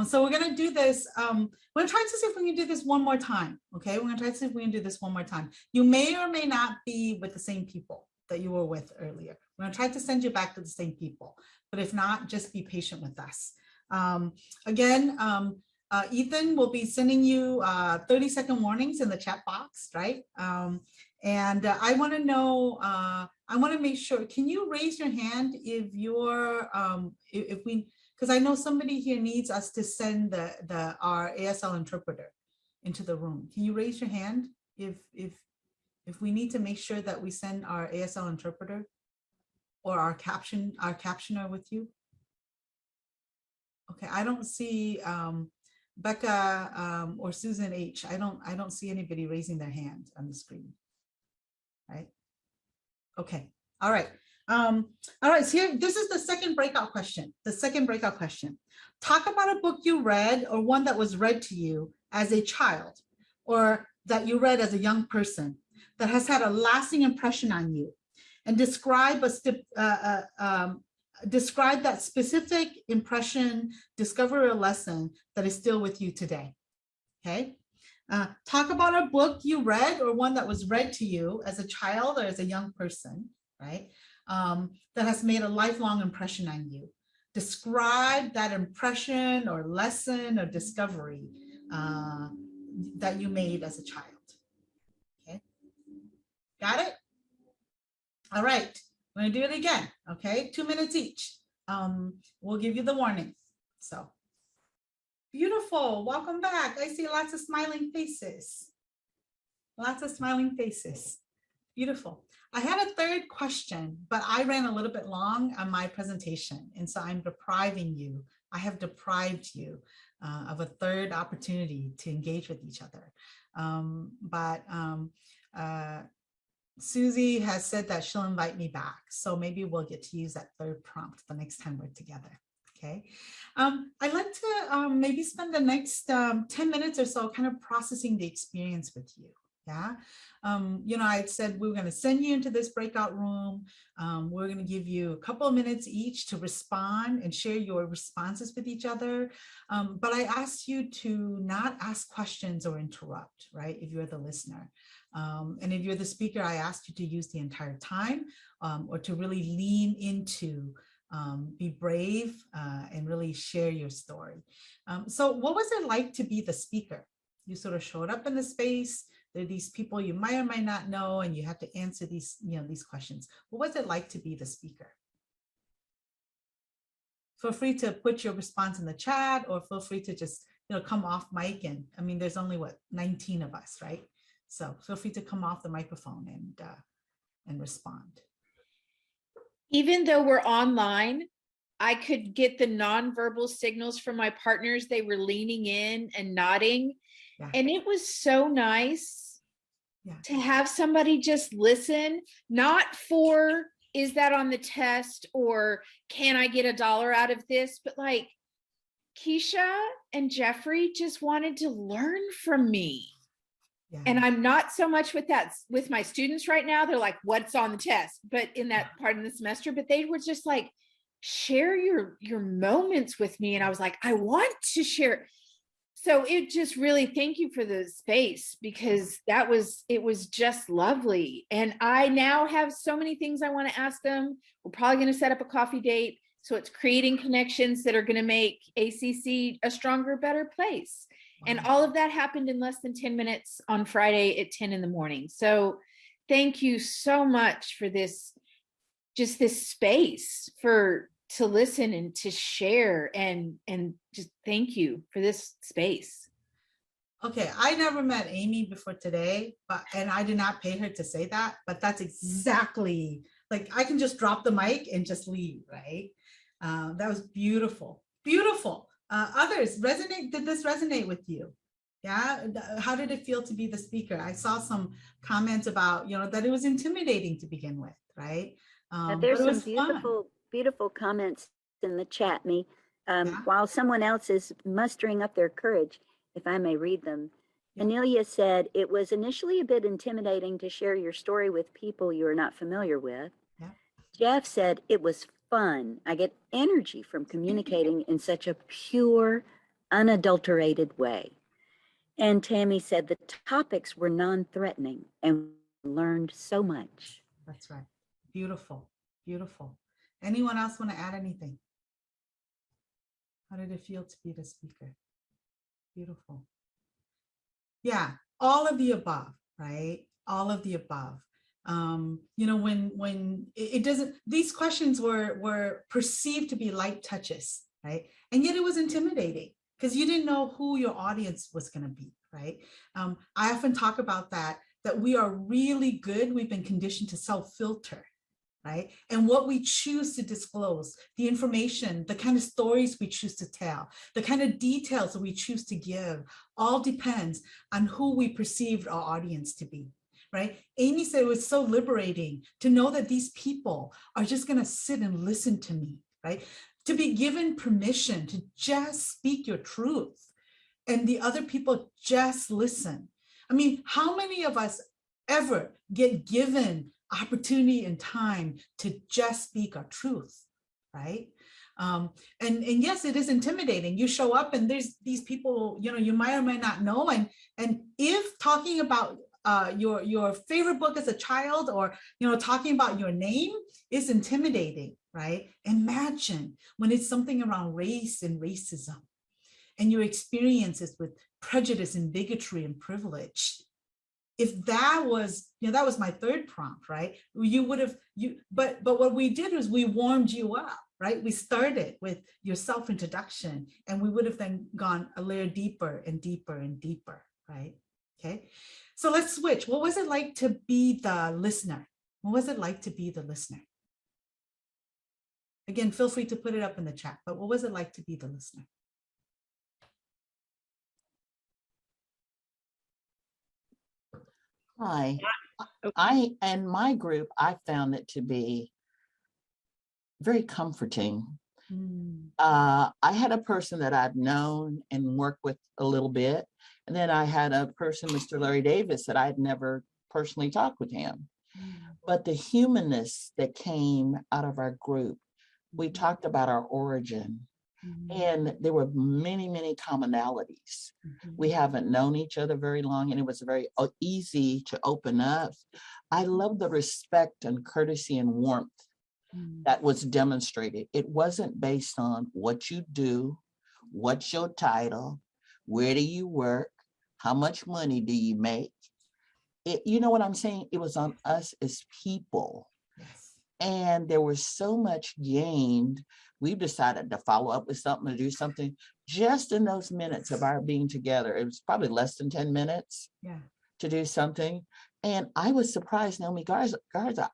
So we're gonna do this, we're gonna try to see if we can do this one more time, okay? We're gonna try to see if we can do this one more time. You may or may not be with the same people that you were with earlier. We're gonna try to send you back to the same people, but if not, just be patient with us. Again, Ethan will be sending you 30-second warnings in the chat box, right? And I want to know, I want to make sure, can you raise your hand if you're, if we, because I know somebody here needs us to send our ASL interpreter into the room. Can you raise your hand if we need to make sure that we send our ASL interpreter or our captioner with you? Okay, I don't see Becca or Susan H. I don't see anybody raising their hand on the screen. Right. Okay. All right. All right. So here, this is the second breakout question. The second breakout question. Talk about a book you read or one that was read to you as a child or that you read as a young person that has had a lasting impression on you, and describe describe that specific impression, discover a lesson that is still with you today. Okay. Talk about a book you read or one that was read to you as a child or as a young person, right? That has made a lifelong impression on you. Describe that impression or lesson or discovery that you made as a child. Okay, got it? All right, I'm gonna do it again, okay? 2 minutes each. We'll give you the warning, so. Beautiful, welcome back. I see lots of smiling faces. Lots of smiling faces. Beautiful. I had a third question, but I ran a little bit long on my presentation. And so I'm depriving you. I have deprived you of a third opportunity to engage with each other. Susie has said that she'll invite me back. So maybe we'll get to use that third prompt the next time we're together. Okay, I'd like to maybe spend the next 10 minutes or so kind of processing the experience with you. Yeah, you know, I said we were going to send you into this breakout room. We're going to give you a couple of minutes each to respond and share your responses with each other. But I asked you to not ask questions or interrupt, right? If you're the listener. And if you're the speaker, I asked you to use the entire time or to really lean into be brave and really share your story. So what was it like to be the speaker? You sort of showed up in the space. There are these people you might or might not know, and you have to answer these, you know, these questions. What was it like to be the speaker? Feel free to put your response in the chat, or feel free to just, you know, come off mic. And I mean, there's only what, 19 of us, right? So feel free to come off the microphone and respond. Even though we're online, I could get the nonverbal signals from my partners. They were leaning in and nodding. Yeah. And it was so nice to have somebody just listen, not for, is that on the test or can I get $1 out of this? But like Keisha and Jeffrey just wanted to learn from me. Yeah. And I'm not so much with that with my students right now. They're like, what's on the test? But in that part of the semester, but they were just like, share your moments with me. And I was like, I want to share. So it just really, thank you for the space, because it was just lovely. And I now have so many things I want to ask them. We're probably going to set up a coffee date. So it's creating connections that are going to make ACC a stronger, better place. Wow. And all of that happened in less than 10 minutes on Friday at 10 in the morning. So thank you so much for this, just this space to listen and to share, and just thank you for this space. Okay, I never met Amy before today, and I did not pay her to say that, but that's exactly, like, I can just drop the mic and just leave, right? That was beautiful, beautiful. Others did this resonate with you? Yeah, how did it feel to be the speaker? I saw some comments about, that it was intimidating to begin with, right? There's some beautiful comments in the chat, while someone else is mustering up their courage, if I may read them. Yeah. Anelia said, it was initially a bit intimidating to share your story with people you are not familiar with. Yeah. Jeff said, it was fun. I get energy from communicating in such a pure, unadulterated way. And Tammy said the topics were non-threatening and learned so much. That's right. Beautiful, beautiful. Anyone else want to add anything? How did it feel to be the speaker? Beautiful. Yeah, all of the above, right? All of the above. When it doesn't, these questions were perceived to be light touches, right? And yet it was intimidating because you didn't know who your audience was going to be, right? I often talk about that we are really good. We've been conditioned to self-filter, right? And what we choose to disclose, the information, the kind of stories we choose to tell, the kind of details that we choose to give, all depends on who we perceived our audience to be, right? Amy said it was so liberating to know that these people are just going to sit and listen to me, right? To be given permission to just speak your truth and the other people just listen. I mean, how many of us ever get given opportunity and time to just speak our truth, right? And yes, it is intimidating. You show up and there's these people, you might or might not know. And if talking about your favorite book as a child, or talking about your name is intimidating, right? Imagine when it's something around race and racism and your experiences with prejudice and bigotry and privilege. If that was, that was my third prompt, right? But what we did was we warmed you up, right? We started with your self-introduction and we would have then gone a layer deeper and deeper and deeper, right? Okay, so let's switch. What was it like to be the listener? What was it like to be the listener? Again, feel free to put it up in the chat, but what was it like to be the listener? Hi, in my group, I found it to be very comforting. I had a person that I'd known and worked with a little bit. And then I had a person, Mr. Larry Davis, that I'd never personally talked with him. But the humanness that came out of our group, we talked about our origin. And there were many, many commonalities. We haven't known each other very long, and it was very easy to open up. I love the respect and courtesy and warmth that was demonstrated. It wasn't based on what you do, what's your title, where do you work, how much money do you make. You know what I'm saying? It was on us as people. Yes. And there was so much gained. We've decided to follow up with something, to do something just in those minutes of our being together. It was probably less than 10 minutes to do something. And I was surprised, Naomi Garza,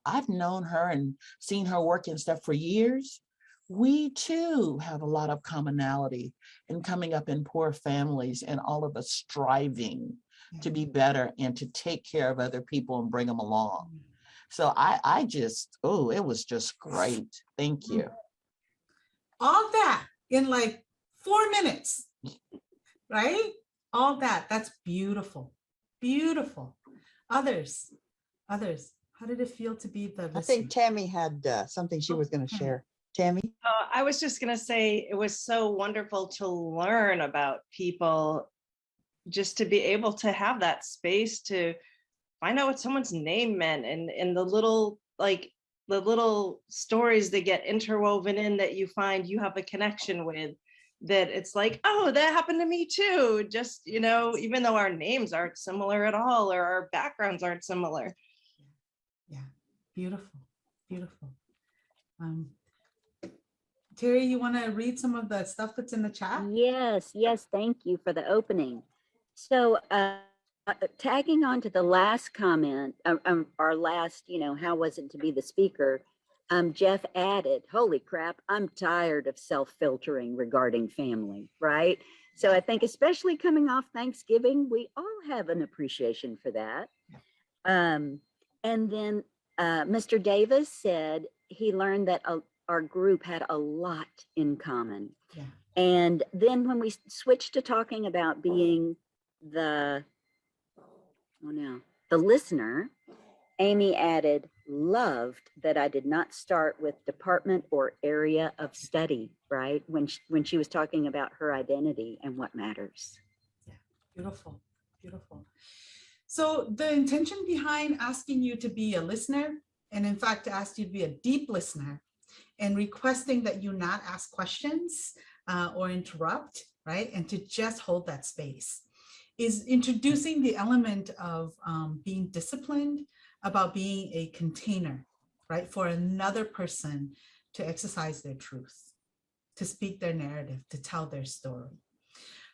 I've known her and seen her work and stuff for years. We too have a lot of commonality in coming up in poor families and all of us striving to be better and to take care of other people and bring them along. So I just, it was just great. Thank you. All that in like 4 minutes, right? All that's beautiful, beautiful. Others, how did it feel to be the listener? I think Tammy had something she was going to share. Tammy? I was just going to say it was so wonderful to learn about people just to be able to have that space to find out what someone's name meant, and the little stories that get interwoven in that you find you have a connection with, that it's like, oh, that happened to me too. Just, you know, even though our names aren't similar at all, or our backgrounds aren't similar. Yeah, beautiful, beautiful. Terry, you want to read some of the stuff that's in the chat? Yes, thank you for the opening. So tagging on to the last comment, our last, you know, how was it to be the speaker? Jeff added, holy crap, I'm tired of self-filtering regarding family, right? So I think especially coming off Thanksgiving, we all have an appreciation for that. And then Mr. Davis said he learned that our group had a lot in common. Yeah. And then when we switched to talking about being the listener, Amy added, loved that I did not start with department or area of study, right? When she was talking about her identity and what matters. Yeah, beautiful, beautiful. So the intention behind asking you to be a listener, and in fact, to ask you to be a deep listener, and requesting that you not ask questions or interrupt, right? And to just hold that space, is introducing the element of being disciplined about being a container, right? For another person to exercise their truth, to speak their narrative, to tell their story.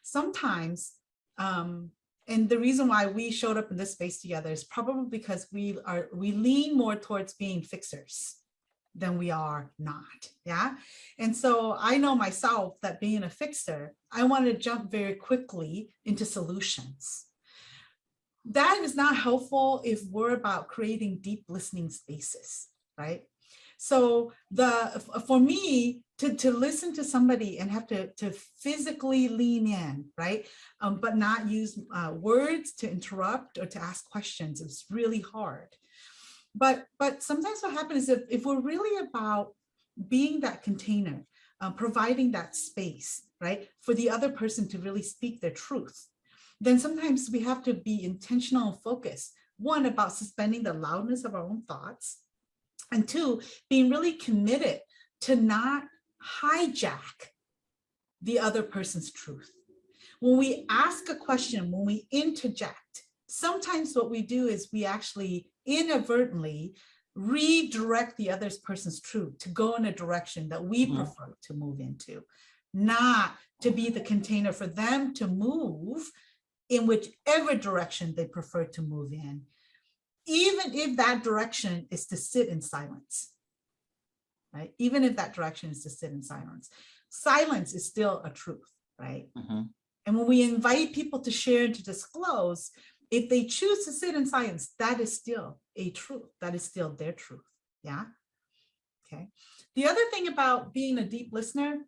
Sometimes, and the reason why we showed up in this space together is probably because we lean more towards being fixers than we are not, yeah? And so I know myself that being a fixer, I want to jump very quickly into solutions. That is not helpful if we're about creating deep listening spaces, right? So for me to listen to somebody and have to physically lean in, right? But not use words to interrupt or to ask questions, it's really hard. But sometimes what happens is if we're really about being that container, providing that space, right, for the other person to really speak their truth, then sometimes we have to be intentional and focused. One, about suspending the loudness of our own thoughts. And two, being really committed to not hijack the other person's truth. When we ask a question, when we interject, sometimes what we do is we actually inadvertently redirect the other person's truth to go in a direction that we prefer to move into, not to be the container for them to move in whichever direction they prefer to move in, even if that direction is to sit in silence, right? Even if that direction is to sit in silence. Silence is still a truth, right? And when we invite people to share and to disclose, if they choose to sit in silence, that is still a truth. That is still their truth, yeah? Okay. The other thing about being a deep listener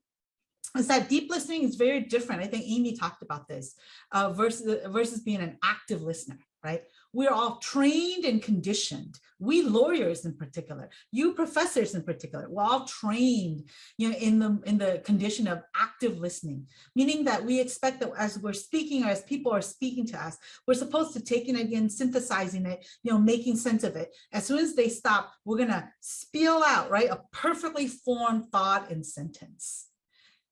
is that deep listening is very different. I think Amy talked about this versus being an active listener, right? We're all trained and conditioned. We lawyers in particular, you professors in particular, we're all trained, you know, in the condition of active listening, meaning that we expect that as we're speaking or as people are speaking to us, we're supposed to take it again, synthesizing it, you know, making sense of it. As soon as they stop, we're gonna spill out, right, a perfectly formed thought and sentence.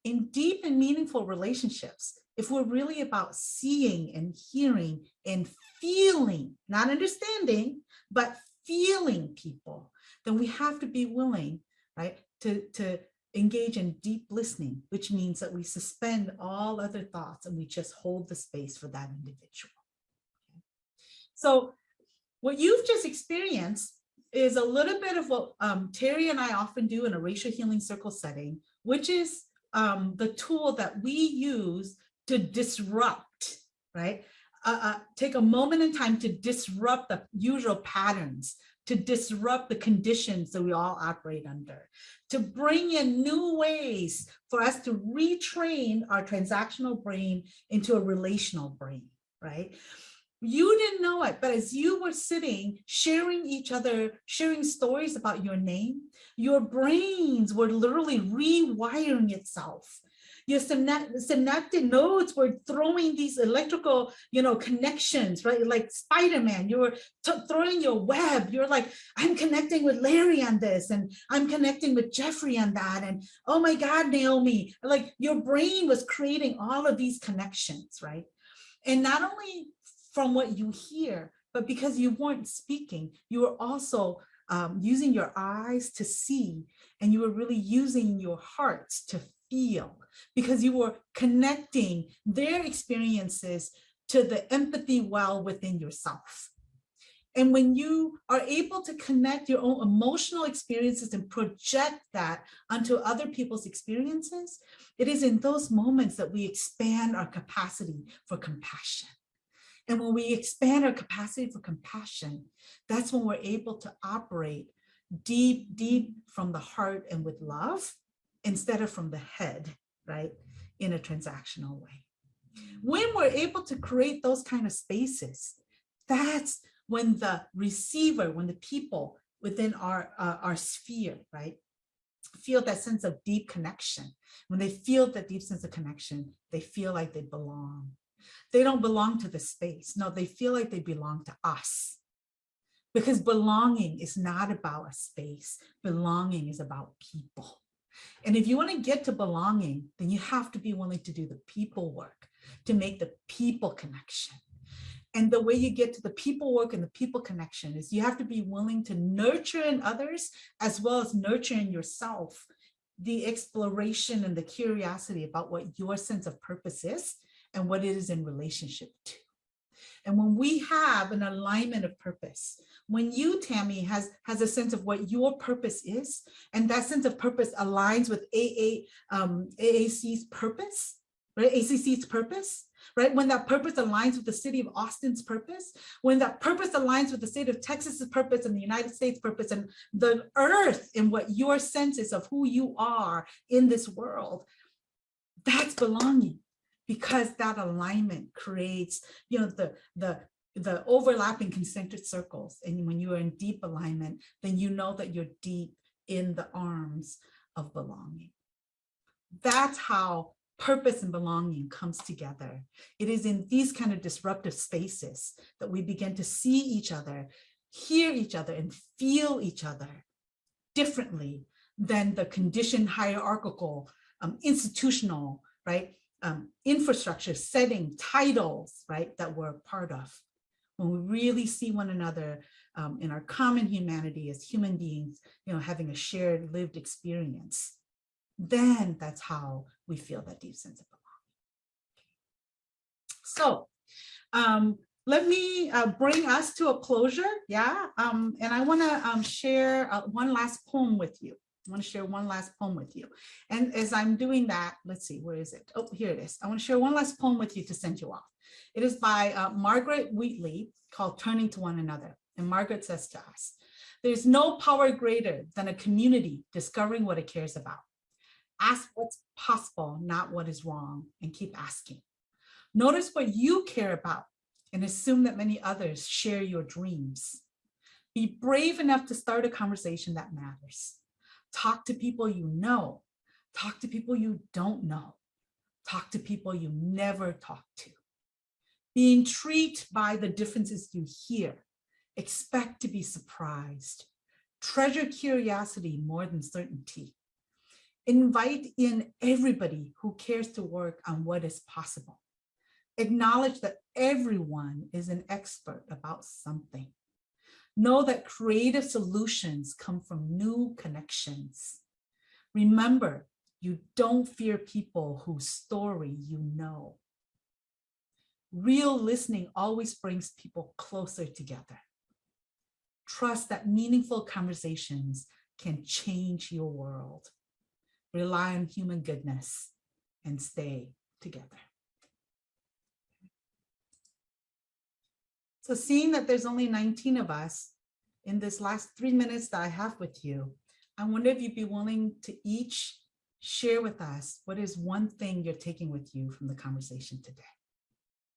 In deep and meaningful relationships, if we're really about seeing and hearing and feeling, not understanding, but feeling people, then we have to be willing, right, to engage in deep listening, which means that we suspend all other thoughts and we just hold the space for that individual. Okay. So what you've just experienced is a little bit of what Terry and I often do in a racial healing circle setting, which is the tool that we use to disrupt, right? Take a moment in time to disrupt the usual patterns, to disrupt the conditions that we all operate under, to bring in new ways for us to retrain our transactional brain into a relational brain, right? You didn't know it, but as you were sitting, sharing stories about your name, your brains were literally rewiring itself. Your synaptic nodes were throwing these electrical, connections, right? Like Spider-Man, you were throwing your web. You're like, I'm connecting with Larry on this, and I'm connecting with Jeffrey on that. And oh my God, Naomi, like your brain was creating all of these connections, right? And not only from what you hear, but because you weren't speaking, you were also using your eyes to see, and you were really using your hearts to feel, because you were connecting their experiences to the empathy well within yourself. And when you are able to connect your own emotional experiences and project that onto other people's experiences, it is in those moments that we expand our capacity for compassion. And when we expand our capacity for compassion, that's when we're able to operate deep, deep from the heart and with love, instead of from the head, right, in a transactional way. When we're able to create those kind of spaces, that's when the receiver, when the people within our sphere, right, feel that sense of deep connection. When they feel that deep sense of connection, they feel like they belong. They don't belong to the space. No, they feel like they belong to us. Because belonging is not about a space. Belonging is about people. And if you want to get to belonging, then you have to be willing to do the people work, to make the people connection. And the way you get to the people work and the people connection is you have to be willing to nurture in others, as well as nurture in yourself, the exploration and the curiosity about what your sense of purpose is and what it is in relationship to. And when we have an alignment of purpose, when you, Tammy, has a sense of what your purpose is, and that sense of purpose aligns with AAC's purpose, right? ACC's purpose, right? When that purpose aligns with the city of Austin's purpose, when that purpose aligns with the state of Texas's purpose and the United States purpose and the earth and what your sense is of who you are in this world, that's belonging. Because that alignment creates, the overlapping concentric circles. And when you are in deep alignment, then you know that you're deep in the arms of belonging. That's how purpose and belonging comes together. It is in these kind of disruptive spaces that we begin to see each other, hear each other, and feel each other differently than the conditioned hierarchical, institutional, right? Infrastructure, setting, titles, right, that we're a part of. When we really see one another in our common humanity as human beings, having a shared lived experience, then that's how we feel that deep sense of belonging. So let me bring us to a closure, yeah? And I wanna share one last poem with you. I want to share one last poem with you. And as I'm doing that, let's see, where is it? Oh, here it is. I want to share one last poem with you to send you off. It is by Margaret Wheatley, called Turning to One Another. And Margaret says to us, there's no power greater than a community discovering what it cares about. Ask what's possible, not what is wrong, and keep asking. Notice what you care about and assume that many others share your dreams. Be brave enough to start a conversation that matters. Talk to people you know. Talk to people you don't know. Talk to people you never talked to. Be intrigued by the differences you hear. Expect to be surprised. Treasure curiosity more than certainty. Invite in everybody who cares to work on what is possible. Acknowledge that everyone is an expert about something. Know that creative solutions come from new connections. Remember, you don't fear people whose story you know. Real listening always brings people closer together. Trust that meaningful conversations can change your world. Rely on human goodness and stay together. So seeing that there's only 19 of us in this last 3 minutes that I have with you, I wonder if you'd be willing to each share with us what is one thing you're taking with you from the conversation today,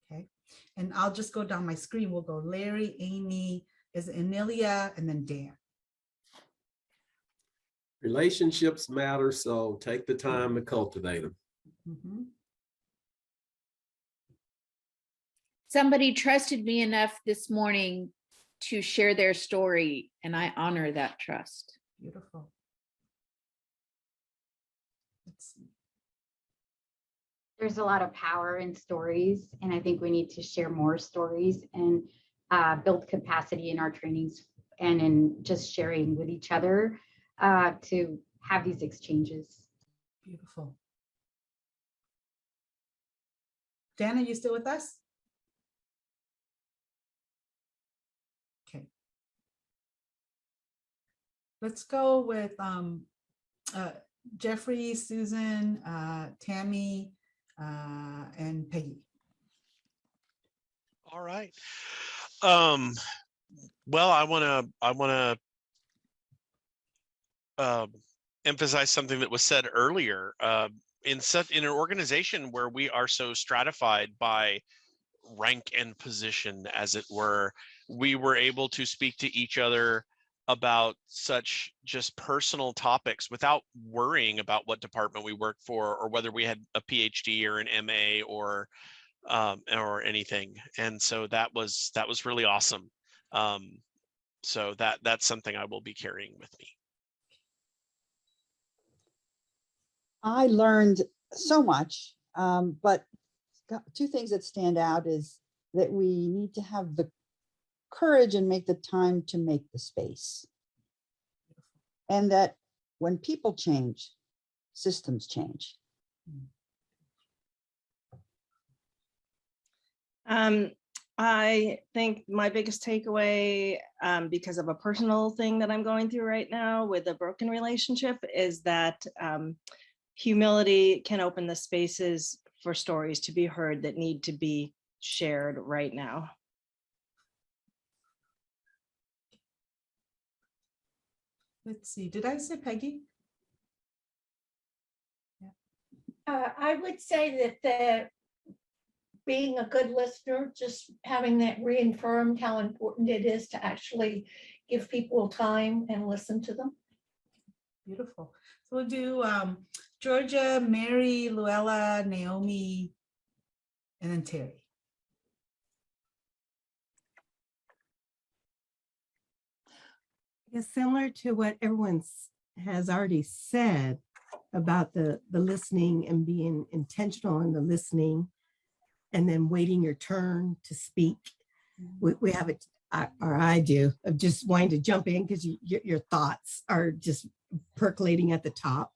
okay? And I'll just go down my screen. We'll go Larry, Amy, is Anelia, and then Dan. Relationships matter, so take the time to cultivate them. somebody trusted me enough this morning to share their story, and I honor that trust. Beautiful. Let's see. There's a lot of power in stories, and I think we need to share more stories and build capacity in our trainings and in just sharing with each other to have these exchanges. Beautiful. Dan, are you still with us? Okay. Let's go with Jeffrey, Susan, Tammy, and Peggy. All right. Well, I want to emphasize something that was said earlier. In an organization where we are so stratified by rank and position, as it were, we were able to speak to each other about such just personal topics without worrying about what department we worked for or whether we had a PhD or an MA or anything. And so that was really awesome. So that's something I will be carrying with me. I learned so much, but two things that stand out is that we need to have the courage and make the time to make the space. And that when people change, systems change. I think my biggest takeaway, because of a personal thing that I'm going through right now with a broken relationship, is that humility can open the spaces for stories to be heard that need to be shared right now. Let's see, did I say Peggy? I would say that being a good listener, just having that reaffirmed how important it is to actually give people time and listen to them. Beautiful. So we'll do Georgia, Mary, Luella, Naomi, and then Terry. It's similar to what everyone has already said about the listening and being intentional in the listening and then waiting your turn to speak. We have it, or I do, of just wanting to jump in because your thoughts are just percolating at the top.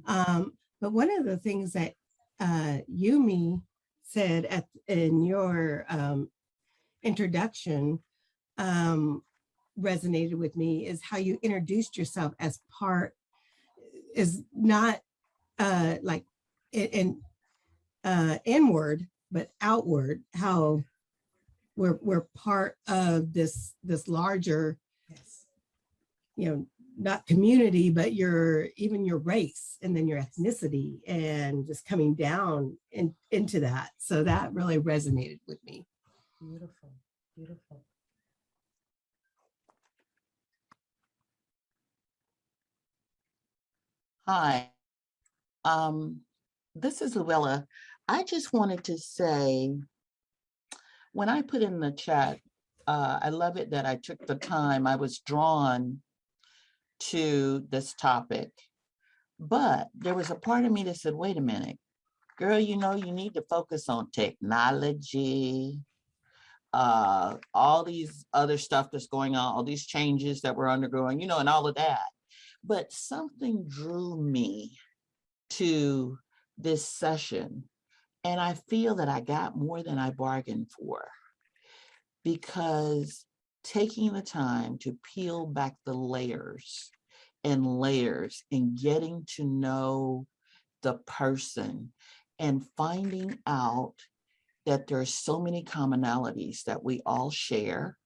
But one of the things that Yumi said in your introduction resonated with me is how you introduced yourself as part, is not like inward, but outward, how we're part of this larger, yes, not community, but even your race and then your ethnicity, and just coming down into that. So that really resonated with me. Beautiful, beautiful. Hi, this is Luella. I just wanted to say, when I put in the chat, I love it that I took the time. I was drawn to this topic, but there was a part of me that said, wait a minute, girl, you need to focus on technology, all these other stuff that's going on, all these changes that we're undergoing, and all of that. But something drew me to this session, and I feel that I got more than I bargained for, because taking the time to peel back the layers and getting to know the person and finding out that there are so many commonalities that we all share.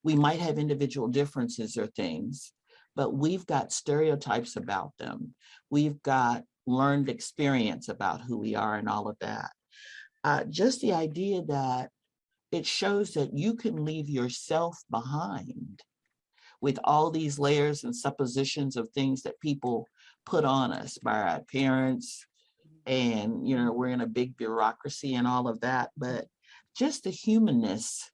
We might have individual differences or things, but we've got stereotypes about them. We've got learned experience about who we are and all of that. Just the idea that it shows that you can leave yourself behind with all these layers and suppositions of things that people put on us by our appearance. And, we're in a big bureaucracy and all of that, but just the humanness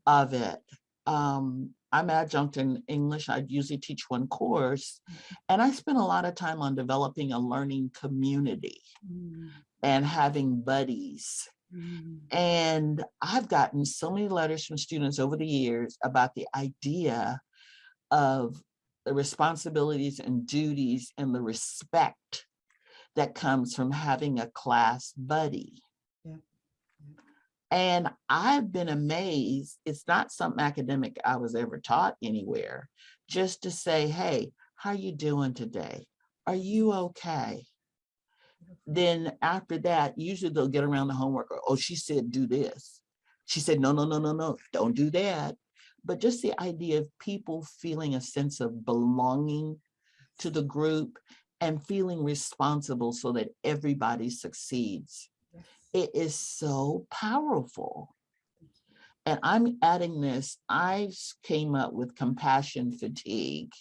of it. I'm adjunct in English. I usually teach one course, and I spend a lot of time on developing a learning community and having buddies. And I've gotten so many letters from students over the years about the idea of the responsibilities and duties and the respect that comes from having a class buddy. And I've been amazed. It's not something academic I was ever taught anywhere. Just to say, hey, how you doing today? Are you okay? Then after that, usually they'll get around the homework. Or, oh, she said, do this. She said, no, don't do that. But just the idea of people feeling a sense of belonging to the group and feeling responsible so that everybody succeeds. It is so powerful. And I'm adding this, I came up with compassion fatigue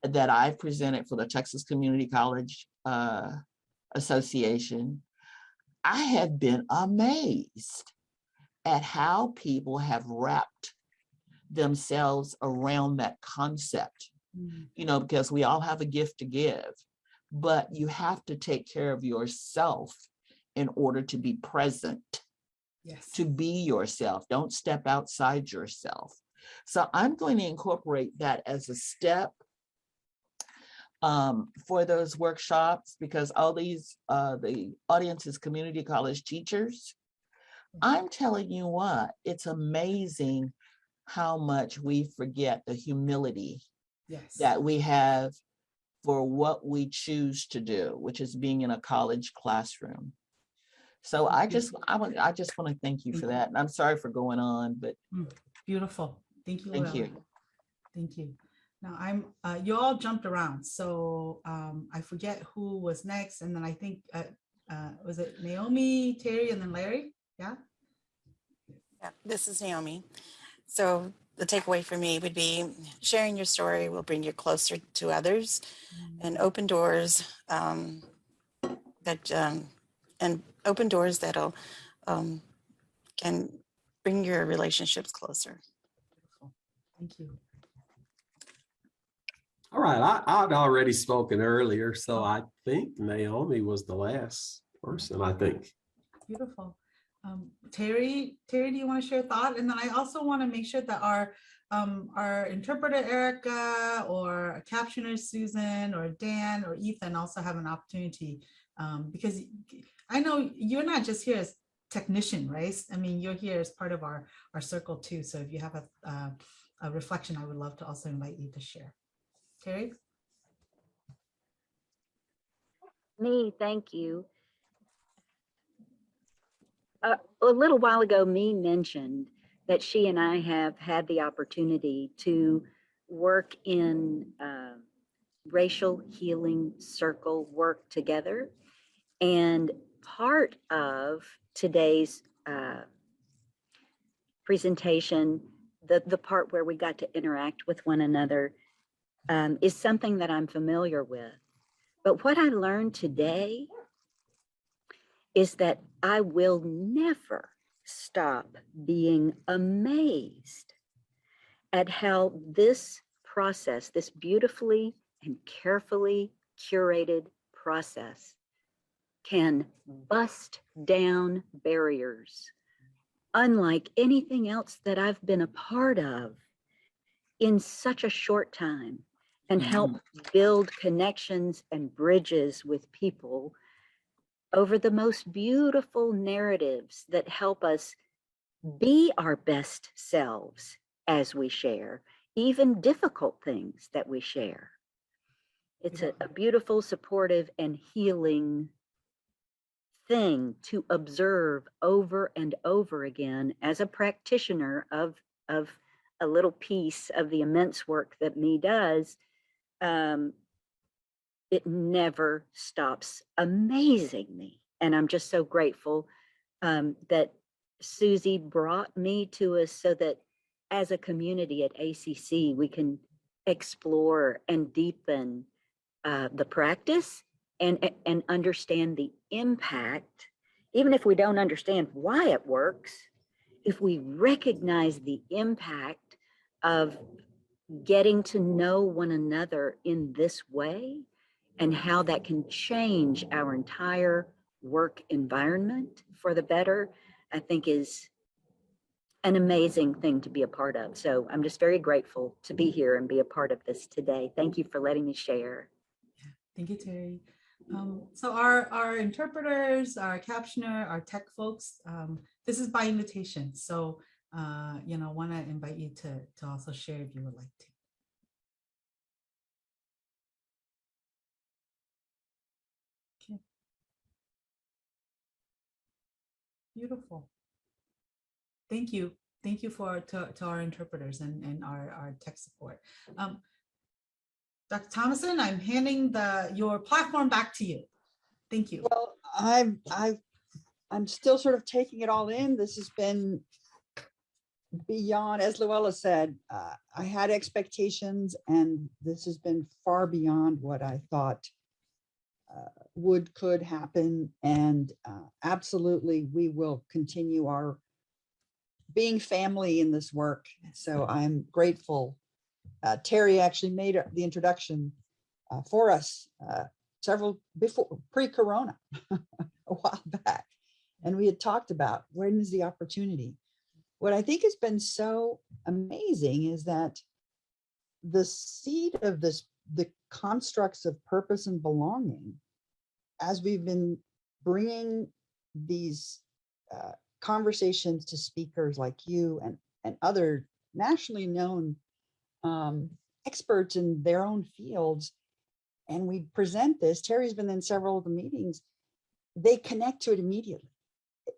that I presented for the Texas Community College Association. I have been amazed at how people have wrapped themselves around that concept, you know, because we all have a gift to give, but you have to take care of yourself in order to be present, to be yourself. Don't step outside yourself. So I'm going to incorporate that as a step for those workshops, because all these, the audience is community college teachers. I'm telling you what, it's amazing how much we forget the humility that we have for what we choose to do, which is being in a college classroom. So I just want to thank you for that. And I'm sorry for going on, but beautiful. Thank you. Thank you. Thank you. Now I'm you all jumped around, so I forget who was next, and then I think was it Naomi, Terry, and then Larry? Yeah. This is Naomi. So the takeaway for me would be sharing your story will bring you closer to others, and open doors open doors that'll can bring your relationships closer. Thank you. All right, I'd already spoken earlier, so I think Naomi was the last person, I think. Beautiful. Terry, do you want to share a thought? And then I also want to make sure that our interpreter Erica or a captioner Susan or Dan or Ethan also have an opportunity, because I know you're not just here as technician, right? I mean, you're here as part of our circle too. So if you have a reflection, I would love to also invite you to share. Terry? Me, thank you. A little while ago, Me mentioned that she and I have had the opportunity to work in racial healing circle work together. And part of today's presentation, the part where we got to interact with one another, is something that I'm familiar with. But what I learned today is that I will never stop being amazed at how this process, this beautifully and carefully curated process, can bust down barriers unlike anything else that I've been a part of in such a short time, and help build connections and bridges with people over the most beautiful narratives that help us be our best selves as we share, even difficult things that we share. It's a beautiful, supportive, and healing thing to observe over and over again as a practitioner of a little piece of the immense work that Me does. It never stops amazing me. And I'm just so grateful that Susie brought Me to us so that as a community at ACC, we can explore and deepen the practice and understand the impact even if we don't understand why it works, if we recognize the impact of getting to know one another in this way and how that can change our entire work environment for the better, I think is an amazing thing to be a part of. So I'm just very grateful to be here and be a part of this today. Thank you for letting me share. Thank you, Terry. So our interpreters, our captioner, our tech folks, this is by invitation. So, want to invite you to also share if you would like to. Okay. Beautiful. Thank you. Thank you to our interpreters and our tech support. Dr. Thomason, I'm handing your platform back to you. Thank you. Well, I'm still sort of taking it all in. This has been beyond, as Luella said, I had expectations, and this has been far beyond what I thought could happen. And absolutely, we will continue our being family in this work. So I'm grateful. Terry actually made the introduction for us pre-corona a while back. And we had talked about when is the opportunity. What I think has been so amazing is that the seed of the constructs of purpose and belonging, as we've been bringing these conversations to speakers like you and other nationally known experts in their own fields, and we present this, Terry's been in several of the meetings, they connect to it immediately,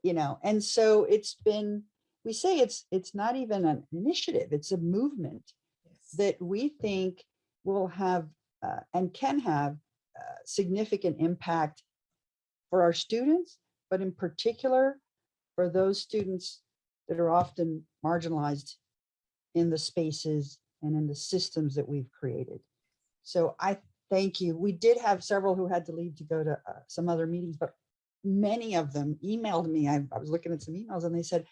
and so it's been, we say it's not even an initiative, it's a movement that we think will have and can have significant impact for our students, but in particular for those students that are often marginalized in the spaces and in the systems that we've created. So I thank you. We did have several who had to leave to go to some other meetings, but many of them emailed me. I was looking at some emails and they said,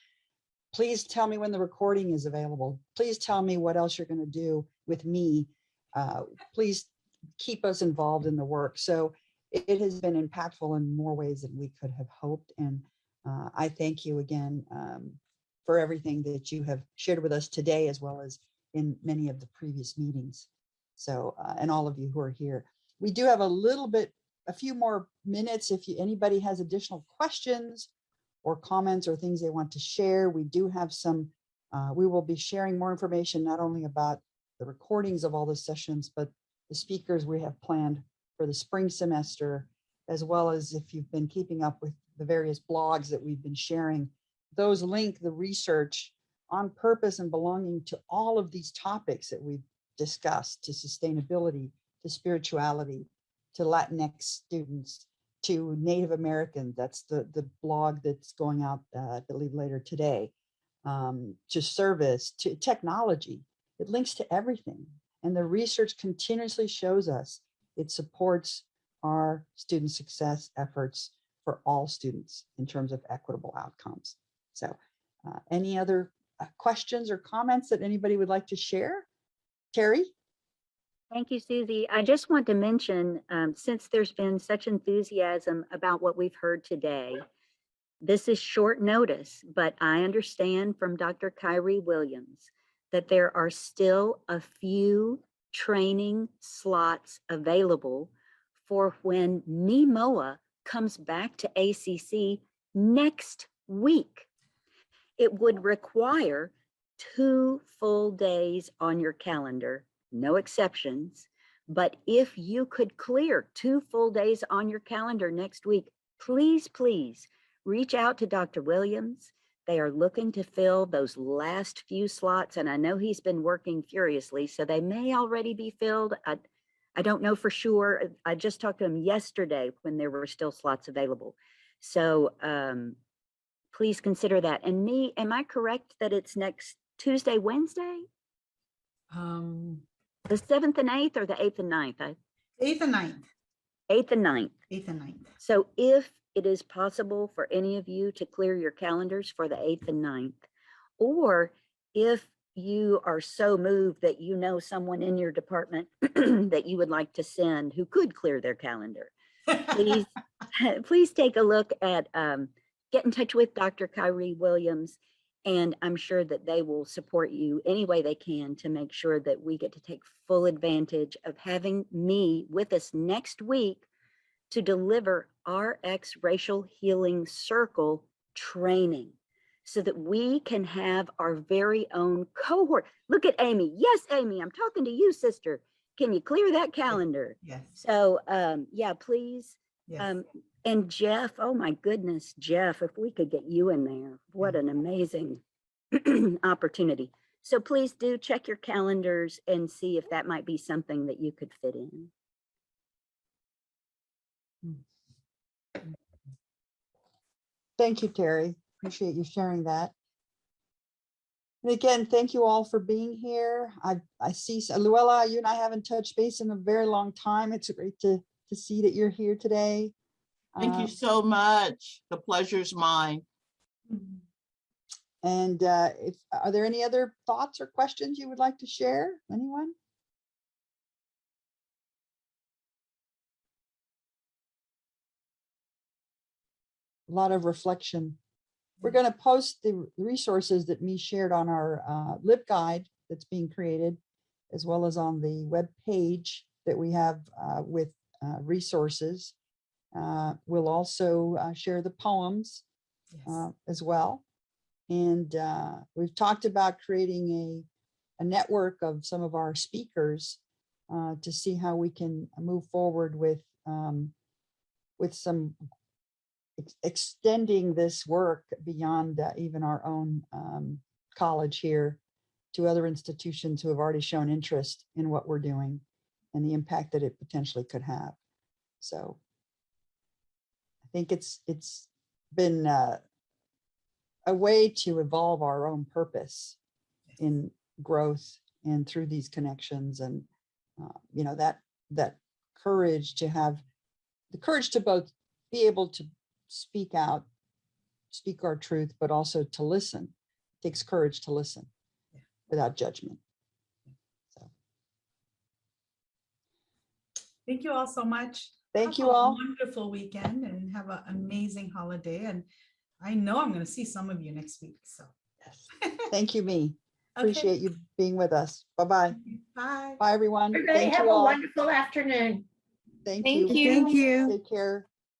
please tell me when the recording is available. Please tell me what else you're going to do with me. Please keep us involved in the work. So it has been impactful in more ways than we could have hoped. And I thank you again for everything that you have shared with us today, as well as in many of the previous meetings. So, and all of you who are here. We do have a few more minutes. If anybody has additional questions or comments or things they want to share, we do have some, we will be sharing more information, not only about the recordings of all the sessions, but the speakers we have planned for the spring semester, as well as if you've been keeping up with the various blogs that we've been sharing, those link the research on purpose and belonging to all of these topics that we've discussed, to sustainability, to spirituality, to Latinx students, to Native American, that's the blog that's going out, I believe later today, to service, to technology. It links to everything. And the research continuously shows us it supports our student success efforts for all students in terms of equitable outcomes. So any other questions or comments that anybody would like to share? Terry? Thank you, Susie. I just want to mention, since there's been such enthusiasm about what we've heard today, this is short notice, but I understand from Dr. Kyrie Williams that there are still a few training slots available for when Moua comes back to ACC next week. It would require 2 full days on your calendar, no exceptions. But if you could clear 2 full days on your calendar next week, please, please reach out to Dr. Williams. They are looking to fill those last few slots, and I know he's been working furiously, so they may already be filled. I don't know for sure. I just talked to him yesterday when there were still slots available. So please consider that. And am I correct that it's next Tuesday, Wednesday? The 7th and 8th or the 8th and 9th? 8th and 9th. 8th and 9th. 8th and 9th. So if it is possible for any of you to clear your calendars for the 8th and 9th. Or if you are so moved that you know someone in your department that you would like to send who could clear their calendar, please, please take a look at, get in touch with Dr. Kyrie Williams, and I'm sure that they will support you any way they can to make sure that we get to take full advantage of having me with us next week to deliver RX Racial Healing Circle training so that we can have our very own cohort. Look at Amy. Yes, Amy, I'm talking to you, sister. Can you clear that calendar? Yes. So yeah, please. Yes. And Jeff, oh my goodness, Jeff, if we could get you in there, what an amazing opportunity. So please do check your calendars and see if that might be something that you could fit in. Thank you, Terry. Appreciate you sharing that. And again, thank you all for being here. I see Luella, you and I haven't touched base in a very long time. It's great to see that you're here today. Thank you so much. The pleasure's mine. And are there any other thoughts or questions you would like to share? Anyone? A lot of reflection. We're going to post the resources that me shared on our LibGuide that's being created, as well as on the web page that we have with resources. We'll also share the poems as well. And we've talked about creating a network of some of our speakers to see how we can move forward with some extending this work beyond even our own college here to other institutions who have already shown interest in what we're doing and the impact that it potentially could have. So I think it's been a way to evolve our own purpose in growth and through these connections, and you know, that courage to have the courage to both be able to speak out, speak our truth, but also to listen. It takes courage to listen without judgment. So thank you all so much. Thank you Have a all. wonderful weekend and have an amazing holiday. And I know I'm going to see some of you next week. So yes. Thank you, me. Okay. Appreciate you being with us. Bye-bye. Bye. Bye, everyone. Everybody Thank have you a all. wonderful afternoon. Thank Thank you. you. Thank you. Take care.